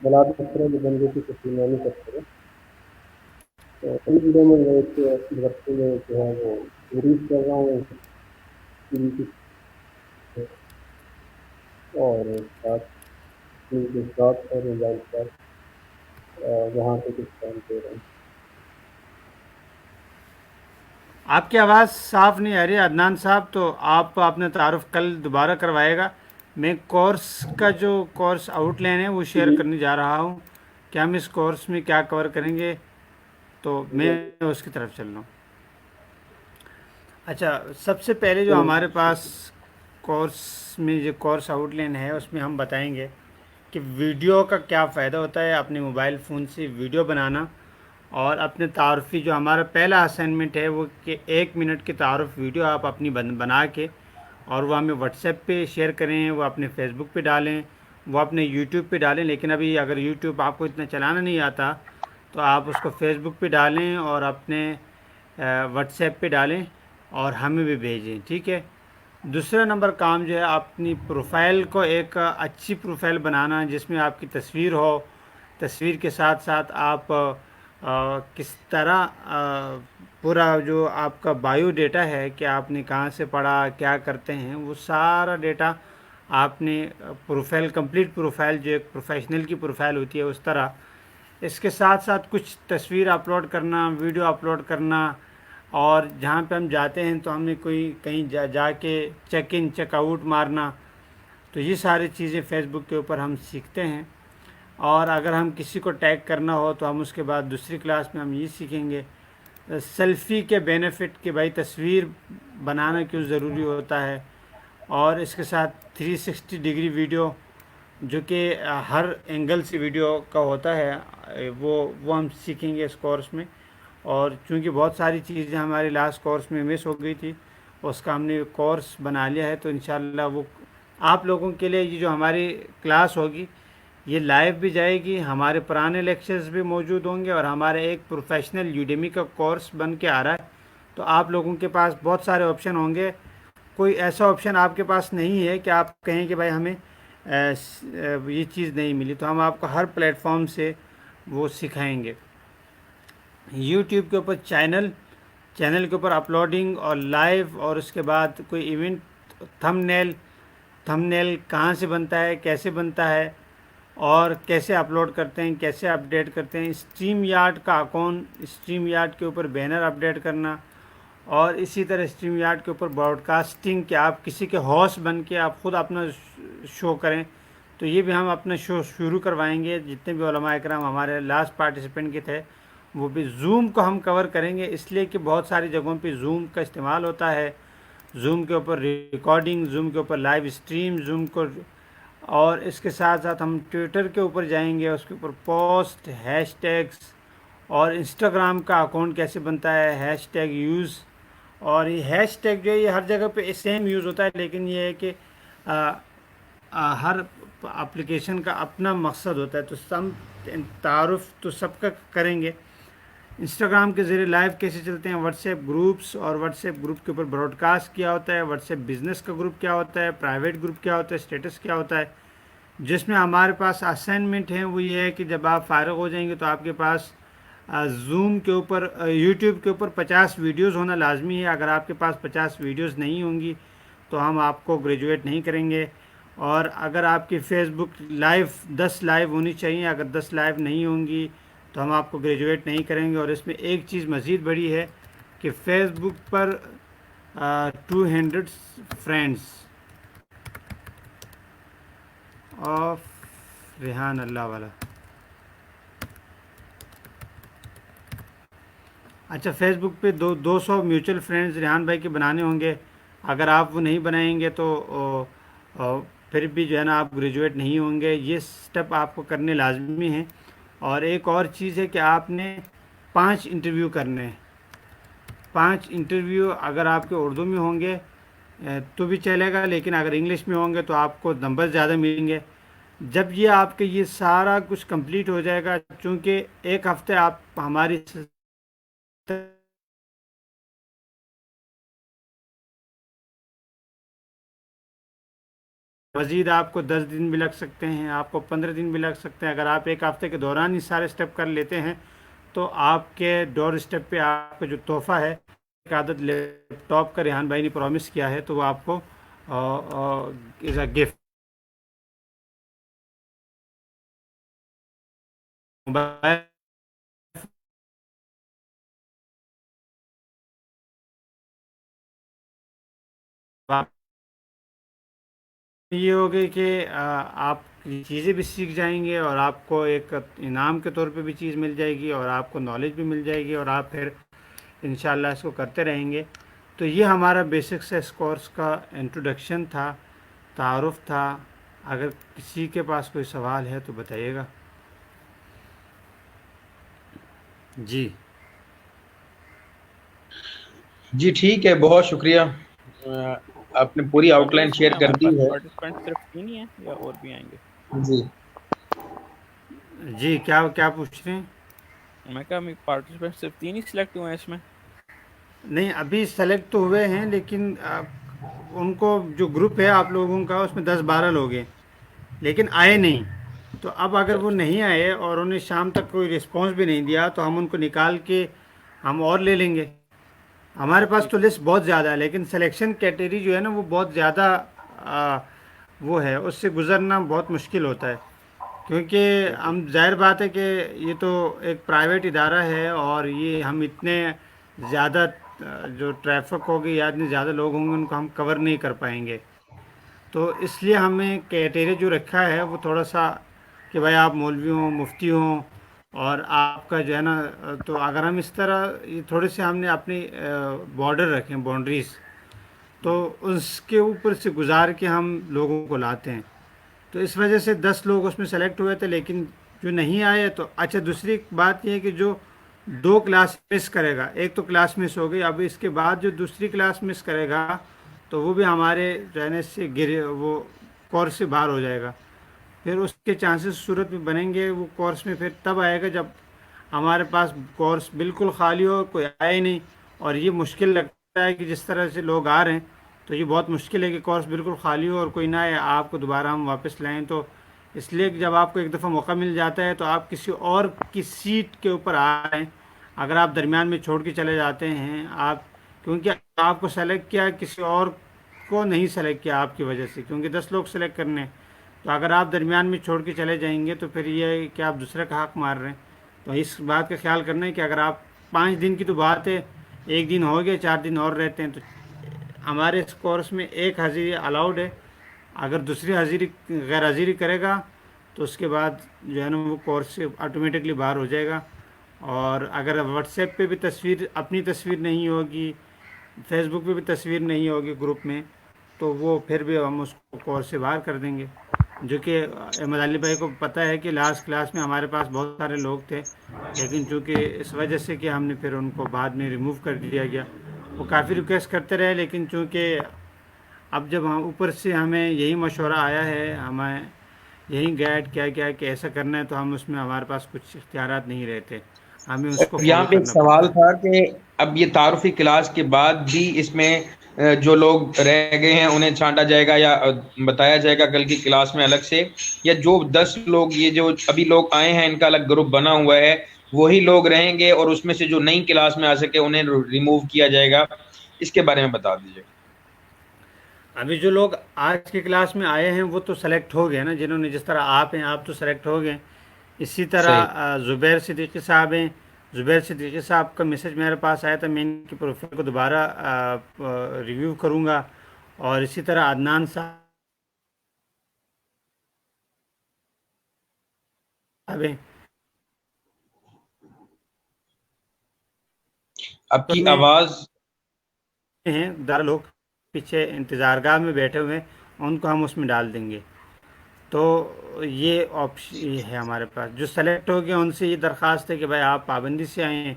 بلاد مسترہ جو بن گئی تھی تو پھر میں نہیں کر سکا. تو ان دنوں میں ایک مدرسے میں جو ہے وہ تدریس کر رہا ہوں اور ساتھ جو شاپ ہے موبائل شاپ، وہاں پہ کچھ کام دے رہے ہیں. آپ کی آواز صاف نہیں آ رہی ہے عدنان صاحب، تو آپ اپنا تعارف کل دوبارہ کروائے گا. میں کورس کا جو کورس آؤٹ لائن ہے وہ شیئر کرنے جا رہا ہوں کہ ہم اس کورس میں کیا کور کریں گے، تو میں اس کی طرف چل رہا ہوں. اچھا، سب سے پہلے جو ہمارے پاس کورس میں جو کورس آؤٹ لائن ہے اس میں ہم بتائیں گے کہ ویڈیو کا کیا فائدہ ہوتا ہے، اپنے موبائل فون سے ویڈیو بنانا. اور اپنے تعارفی جو ہمارا پہلا اسائنمنٹ ہے وہ کہ 1 منٹ کی تعارف ویڈیو آپ اپنی بنا کے اور وہ ہمیں واٹس ایپ پہ شیئر کریں، وہ اپنے فیس بک پہ ڈالیں، وہ اپنے یوٹیوب پہ ڈالیں. لیکن ابھی اگر یوٹیوب آپ کو اتنا چلانا نہیں آتا تو آپ اس کو فیس بک پہ ڈالیں اور اپنے واٹس ایپ پہ ڈالیں اور ہمیں بھی بھیجیں، ٹھیک ہے. دوسرا نمبر کام جو ہے اپنی پروفائل کو ایک اچھی پروفائل بنانا، جس میں آپ کی تصویر ہو، تصویر کے ساتھ ساتھ آپ کس طرح پورا جو آپ کا بایو ڈیٹا ہے کہ آپ نے کہاں سے پڑھا، کیا کرتے ہیں، وہ سارا ڈیٹا آپ نے پروفائل، کمپلیٹ پروفائل جو ایک پروفیشنل کی پروفائل ہوتی ہے اس طرح. اس کے ساتھ ساتھ کچھ تصویر اپلوڈ کرنا، ویڈیو اپلوڈ کرنا، اور جہاں پہ ہم جاتے ہیں تو ہم نے کہیں جا کے چیک ان چیک آؤٹ مارنا. تو یہ ساری چیزیں فیس بک کے اوپر ہم سیکھتے ہیں. اور اگر ہم کسی کو ٹیگ کرنا ہو تو ہم اس کے بعد دوسری کلاس میں ہم یہ سیکھیں گے سیلفی کے بینیفٹ، کہ بھائی تصویر بنانا کیوں ضروری ہوتا ہے. اور اس کے ساتھ 360 ڈگری ویڈیو، جو کہ ہر اینگل سے ویڈیو کا ہوتا ہے، وہ ہم سیکھیں گے اس کورس میں. اور چونکہ بہت ساری چیزیں ہمارے لاسٹ کورس میں مس ہو گئی تھی، اس کا ہم نے کورس بنا لیا ہے. تو انشاءاللہ وہ آپ لوگوں کے لیے، یہ جو ہماری کلاس ہوگی یہ لائیو بھی جائے گی، ہمارے پرانے لیکچرز بھی موجود ہوں گے، اور ہمارے ایک پروفیشنل یوڈیمی کا کورس بن کے آ رہا ہے. تو آپ لوگوں کے پاس بہت سارے آپشن ہوں گے. کوئی ایسا آپشن آپ کے پاس نہیں ہے کہ آپ کہیں کہ بھائی ہمیں یہ چیز نہیں ملی، تو ہم آپ کو ہر پلیٹ فارم سے وہ سکھائیں گے. یوٹیوب کے اوپر چینل کے اوپر اپلوڈنگ اور لائیو، اور اس کے بعد کوئی ایونٹ، تھم نیل کہاں سے بنتا ہے، کیسے بنتا ہے، اور کیسے اپلوڈ کرتے ہیں، کیسے اپڈیٹ کرتے ہیں. اسٹریم یارڈ کا اکاؤنٹ، اسٹریم یارڈ کے اوپر بینر اپڈیٹ کرنا، اور اسی طرح اسٹریم یارڈ کے اوپر براڈ کاسٹنگ کہ آپ کسی کے ہوسٹ بن کے آپ خود اپنا شو کریں. تو یہ بھی ہم اپنا شو شروع کروائیں گے. جتنے بھی علماء اکرام ہمارے لاسٹ پارٹیسپینٹ کے تھے وہ بھی زوم کو ہم کور کریں گے، اس لیے کہ بہت ساری جگہوں پہ زوم کا استعمال ہوتا ہے. زوم کے اوپر ریکارڈنگ، زوم کے اوپر لائیو اسٹریم، زوم کو، اور اس کے ساتھ ساتھ ہم ٹویٹر کے اوپر جائیں گے، اس کے اوپر پوسٹ، ہیش ٹیگس، اور انسٹاگرام کا اکاؤنٹ کیسے بنتا ہے، ہیش ٹیگ یوز. اور یہ ہیش ٹیگ جو ہے یہ ہر جگہ پہ سیم یوز ہوتا ہے، لیکن یہ ہے کہ ہر اپلیکیشن کا اپنا مقصد ہوتا ہے. تو تعارف تو سب کا کریں گے. انسٹاگرام کے ذریعے لائیو کیسے چلتے ہیں، واٹس ایپ گروپس، اور واٹس ایپ گروپ کے اوپر براڈ کاسٹ کیا ہوتا ہے، واٹس ایپ بزنس کا گروپ کیا ہوتا ہے، پرائیویٹ گروپ کیا ہوتا ہے، اسٹیٹس کیا ہوتا ہے. جس میں ہمارے پاس اسائنمنٹ ہیں وہ یہ ہے کہ جب آپ فارغ ہو جائیں گے تو آپ کے پاس زوم کے اوپر، یوٹیوب کے اوپر 50 ویڈیوز ہونا لازمی ہے. اگر آپ کے پاس 50 ویڈیوز نہیں ہوں گی تو ہم آپ کو گریجویٹ نہیں کریں گے. اور اگر آپ کی فیس بک لائیو 10 لائیو ہونی چاہیے، اگر 10 لائیو نہیں ہوں گی تو ہم آپ کو گریجویٹ نہیں کریں گے. اور اس میں ایک چیز مزید بڑی ہے کہ فیس بک پر 200 فرینڈز آف ریحان اللہ والا. اچھا، فیس بک پہ 200 میوچل فرینڈز ریحان بھائی کے بنانے ہوں گے. اگر آپ وہ نہیں بنائیں گے تو پھر بھی جو ہے نا آپ گریجویٹ نہیں ہوں گے. یہ سٹیپ آپ کو کرنے لازمی ہیں. اور ایک اور چیز ہے کہ آپ نے 5 انٹرویو کرنے ہیں. 5 انٹرویو اگر آپ کے اردو میں ہوں گے تو بھی چلے گا، لیکن اگر انگلش میں ہوں گے تو آپ کو نمبر زیادہ ملیں گے. جب یہ آپ کے یہ سارا کچھ کمپلیٹ ہو جائے گا، چونکہ ایک ہفتے آپ ہماری مزید آپ کو 10 دن بھی لگ سکتے ہیں، آپ کو 15 دن بھی لگ سکتے ہیں. اگر آپ ایک ہفتے کے دوران یہ سارے اسٹیپ کر لیتے ہیں تو آپ کے ڈور اسٹیپ پہ آپ کا جو تحفہ ہے، ایک عادت لیپ ٹاپ کا ریحان بھائی نے پرومس کیا ہے، تو وہ آپ کو ایز اے گفٹ موبائل یہ ہوگی کہ آپ کی چیزیں بھی سیکھ جائیں گے، اور آپ کو ایک انعام کے طور پہ بھی چیز مل جائے گی، اور آپ کو نالج بھی مل جائے گی، اور آپ پھر انشاءاللہ اس کو کرتے رہیں گے. تو یہ ہمارا بیسکس ہے، اس کورس کا انٹروڈکشن تھا، تعارف تھا. اگر کسی کے پاس کوئی سوال ہے تو بتائیے گا. جی جی ٹھیک ہے، بہت شکریہ. آپ نے پوری آؤٹ ڈاکٹر لائن اس شیئر میں کر ہمارے دی پاس ہے. پارٹیسپینٹ صرف 3 ہی ہیں یا اور بھی آئیں گے؟ جی جی کیا پوچھ رہے ہیں؟ میں کہا پارٹیسپینٹ صرف 3 ہی سلیکٹ ہوئے ہیں اس میں؟ نہیں، ابھی سلیکٹ تو ہوئے ہیں، لیکن ان کو جو گروپ ہے آپ لوگوں کا اس میں 10-12 لوگ ہیں، لیکن آئے نہیں. تو اب اگر اچھا وہ اچھا. نہیں آئے اور انہیں شام تک کوئی رسپانس بھی نہیں دیا تو ہم ان کو نکال کے ہم اور لے لیں گے. ہمارے پاس ٹھیک تو ہے. لسٹ بہت زیادہ ہے، لیکن سلیکشن کیٹیگری جو ہے نا وہ بہت زیادہ وہ ہے، اس سے گزرنا بہت مشکل ہوتا ہے. کیونکہ اوکے. ہم ظاہر بات ہے کہ یہ تو ایک پرائیویٹ ادارہ ہے، اور یہ ہم اتنے زیادہ جو ٹریفک ہوگی یا اتنے زیادہ لوگ ہوں گے ان کو ہم کور نہیں کر پائیں گے. تو اس لیے ہمیں کیٹیریا جو رکھا ہے وہ تھوڑا سا کہ بھائی آپ مولوی ہوں، مفتی ہوں، اور آپ کا جو ہے نا، تو اگر ہم اس طرح یہ تھوڑے سے ہم نے اپنی بارڈر رکھے ہیں، باؤنڈریز، تو اس کے اوپر سے گزار کے ہم لوگوں کو لاتے ہیں. تو اس وجہ سے 10 لوگ اس میں سلیکٹ ہوئے تھے، لیکن جو نہیں آئے تو اچھا. دوسری بات یہ ہے کہ جو 2 کلاس مس کرے گا، ایک تو کلاس مس ہو گئی، اب اس کے بعد جو دوسری کلاس مس کرے گا تو وہ بھی ہمارے رہنے سے وہ کورس سے باہر ہو جائے گا. پھر اس کے چانسز صورت میں بنیں گے وہ کورس میں پھر تب آئے گا جب ہمارے پاس کورس بالکل خالی ہو، کوئی آئے نہیں. اور یہ مشکل لگتا ہے کہ جس طرح سے لوگ آ رہے ہیں تو یہ بہت مشکل ہے کہ کورس بالکل خالی ہو اور کوئی نہ آئے، آپ کو دوبارہ ہم واپس لائیں. تو اس لیے کہ جب آپ کو ایک دفعہ موقع مل جاتا ہے تو آپ کسی اور کی سیٹ کے اوپر آئیں. اگر آپ درمیان میں چھوڑ کے چلے جاتے ہیں آپ، کیونکہ آپ کو سلیکٹ کیا کسی اور کو نہیں سلیکٹ کیا آپ کی وجہ سے، کیونکہ 10 لوگ سلیکٹ کرنے ہیں. تو اگر آپ درمیان میں چھوڑ کے چلے جائیں گے تو پھر یہ ہے کہ آپ دوسرے کا حق مار رہے ہیں. تو اس بات کا خیال کرنا ہے کہ اگر آپ 5 دن کی تو بات ہے، 1 دن ہو گیا، 4 دن اور رہتے ہیں، تو ہمارے اس کورس میں ایک حاضری الاؤڈ ہے. اگر دوسری حاضری غیر حاضری کرے گا تو اس کے بعد جو ہے نا وہ کورس سے آٹومیٹکلی باہر ہو جائے گا. اور اگر واٹس ایپ پہ بھی تصویر، اپنی تصویر نہیں ہوگی، فیس بک پہ بھی تصویر نہیں ہوگی گروپ میں، تو وہ پھر بھی ہم اس کو کورس سے باہر کر دیں گے. جو کہ احمد علی بھائی کو پتہ ہے کہ لاسٹ کلاس میں ہمارے پاس بہت سارے لوگ تھے، لیکن چونکہ اس وجہ سے کہ ہم نے پھر ان کو بعد میں ریموو کر دیا گیا. وہ کافی ریکویسٹ کرتے رہے، لیکن چونکہ اب جب ہم اوپر سے ہمیں یہی مشورہ آیا ہے، ہمیں یہی گائیڈ کیا گیا کہ ایسا کرنا ہے، تو ہم اس میں ہمارے پاس کچھ اختیارات نہیں رہتے، ہمیں اس کو یہاں فالو پہ ایک کرنا سوال پڑتا ہے. تھا کہ اب یہ تعارفی کلاس کے بعد بھی اس میں جو لوگ رہ گئے ہیں انہیں چھانٹا جائے گا یا بتایا جائے گا کل کی کلاس میں الگ سے، یا جو 10 لوگ یہ جو ابھی لوگ آئے ہیں ان کا الگ گروپ بنا ہوا ہے وہی لوگ رہیں گے اور اس میں سے جو نئی کلاس میں آ سکے انہیں ریموو کیا جائے گا؟ اس کے بارے میں بتا دیجیے. ابھی جو لوگ آج کی کلاس میں آئے ہیں وہ تو سلیکٹ ہو گئے نا، جنہوں نے، جس طرح آپ ہیں آپ تو سلیکٹ ہو گئے. اسی صحیح. طرح زبیر صدیقی صاحب ہیں. زبیر صدیقی صاحب کا میسج میرے پاس آیا تھا، میں ان کی پروفائل کو دوبارہ ریویو کروں گا. اور اسی طرح عدنان صاحب ہیں. آپ کی آواز ہیں دار لوگ پیچھے انتظار گاہ میں بیٹھے ہوئے ہیں، ان کو ہم اس میں ڈال دیں گے. تو یہ آپشن ہے ہمارے پاس. جو سلیکٹ ہو گئے ان سے یہ درخواست ہے کہ بھائی آپ پابندی سے آئیں.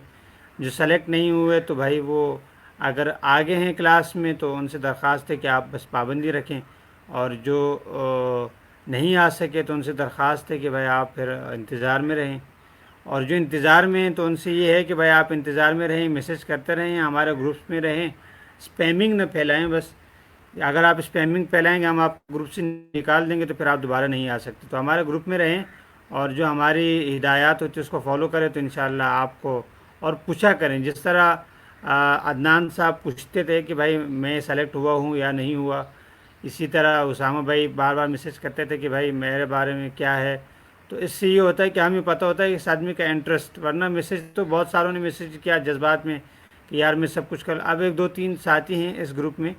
جو سلیکٹ نہیں ہوئے تو بھائی وہ اگر آگے ہیں کلاس میں تو ان سے درخواست ہے کہ آپ بس پابندی رکھیں. اور جو نہیں آ سکے تو ان سے درخواست ہے کہ بھائی آپ پھر انتظار میں رہیں. اور جو انتظار میں ہیں تو ان سے یہ ہے کہ بھائی آپ انتظار میں رہیں، میسج کرتے رہیں، ہمارے گروپس میں رہیں، اسپیمنگ نہ پھیلائیں. بس اگر آپ اسپیمنگ پھیلائیں گے ہم آپ گروپ سے نکال دیں گے تو پھر آپ دوبارہ نہیں آ سکتے. تو ہمارے گروپ میں رہیں اور جو ہماری ہدایات ہوتی ہے اس کو فالو کریں، تو انشاءاللہ آپ کو، اور پوچھا کریں جس طرح عدنان صاحب پوچھتے تھے کہ بھائی میں سلیکٹ ہوا ہوں یا نہیں ہوا. اسی طرح اسامہ بھائی بار بار میسج کرتے تھے کہ بھائی میرے بارے میں کیا ہے. تو اس سے یہ ہوتا ہے کہ ہمیں پتہ ہوتا ہے کہ اس آدمی کا انٹرسٹ، ورنہ میسج تو بہت ساروں نے میسج کیا جذبات میں کہ یار میں سب کچھ کر. اب ایک 2 3 ساتھی ہیں اس گروپ میں،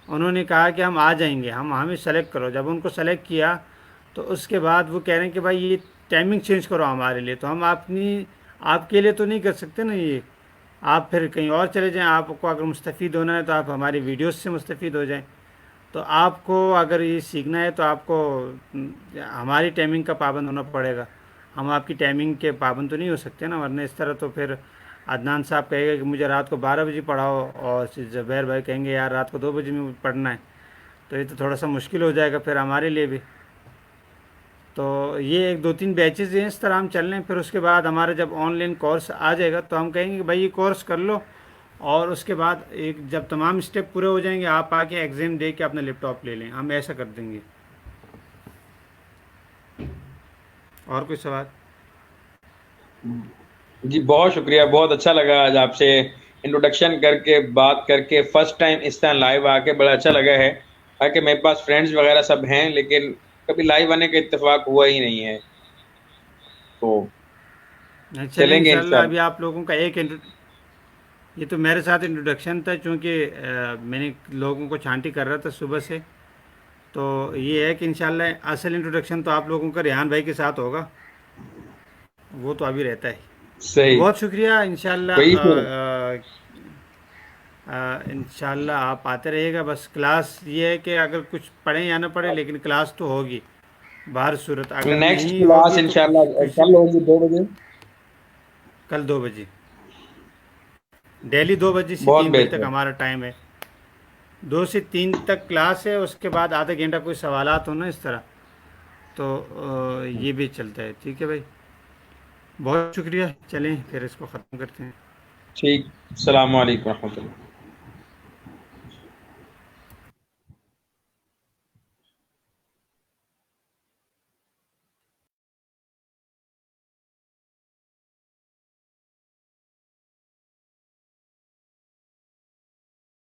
انہوں نے کہا کہ ہم آ جائیں گے، ہمیں سلیکٹ کرو. جب ان کو سلیکٹ کیا تو اس کے بعد وہ کہہ رہے ہیں کہ بھائی یہ ٹائمنگ چینج کرو ہمارے لیے. تو ہم آپ کے لیے تو نہیں کر سکتے نا یہ، آپ پھر کہیں اور چلے جائیں. آپ کو اگر مستفید ہونا ہے تو آپ ہماری ویڈیوز سے مستفید ہو جائیں. تو آپ کو اگر یہ سیکھنا ہے تو آپ کو ہماری ٹائمنگ کا پابند ہونا پڑے گا. ہم آپ کی ٹائمنگ کے پابند تو نہیں ہو سکتے نا، ورنہ اس طرح تو پھر عدنان صاحب کہے گا کہ مجھے رات کو 12 بجے پڑھاؤ اور زبیر بھائی کہیں گے یار رات کو 2 بجے میں پڑھنا ہے. تو یہ تو تھوڑا سا مشکل ہو جائے گا پھر ہمارے لیے بھی. تو یہ 1 2 3 بیچز ہیں، اس طرح ہم چل رہے ہیں. پھر اس کے بعد ہمارا جب آن لائن کورس آ جائے گا تو ہم کہیں گے کہ بھائی یہ کورس کر لو، اور اس کے بعد جب تمام اسٹیپ پورے ہو جائیں گے آپ آ کے ایگزام دے کے اپنا لیپ ٹاپ لے لیں. ہم ایسا کر دیں گے. اور کوئی سوال؟ جی بہت شکریہ، بہت اچھا لگا آج آپ سے انٹروڈکشن کر کے، بات کر کے. فرسٹ ٹائم اس طرح لائیو آ کے بڑا اچھا لگا ہے. تاکہ میرے پاس فرینڈز وغیرہ سب ہیں لیکن کبھی لائیو آنے کا اتفاق ہوا ہی نہیں ہے. تو چلیں چلیں گے انشاءاللہ. انشاءاللہ. ابھی آپ لوگوں کا یہ تو میرے ساتھ انٹروڈکشن تھا، چونکہ میں نے لوگوں کو چھانٹی کر رہا تھا صبح سے. تو یہ ہے کہ انشاءاللہ اصل انٹروڈکشن تو آپ لوگوں کا ریحان بھائی کے ساتھ ہوگا، وہ تو ابھی رہتا ہے. تو صحیح. بہت شکریہ. انشاءاللہ وہی پھر انشاءاللہ آپ آتے رہیے گا. بس کلاس یہ ہے کہ اگر کچھ پڑھیں یا نہ پڑھیں لیکن کلاس تو ہوگی باہر صورت. اگر نیکسٹ نہیں کلاس ہوگی تو انشاءاللہ کچھ کل ہوگی 2 بجے. کل 2 بجے ڈیلی 2 بجے سے بہت 3 بجے تک بہتر. ہمارا ٹائم ہے. 2 سے 3 تک کلاس ہے، اس کے بعد آدھا گھنٹہ کوئی سوالات ہونا اس طرح. تو یہ بھی چلتا ہے. ٹھیک ہے بھائی، بہت شکریہ. چلیں پھر اس کو ختم کرتے ہیں. ٹھیک. السلام علیکم ورحمۃ اللہ.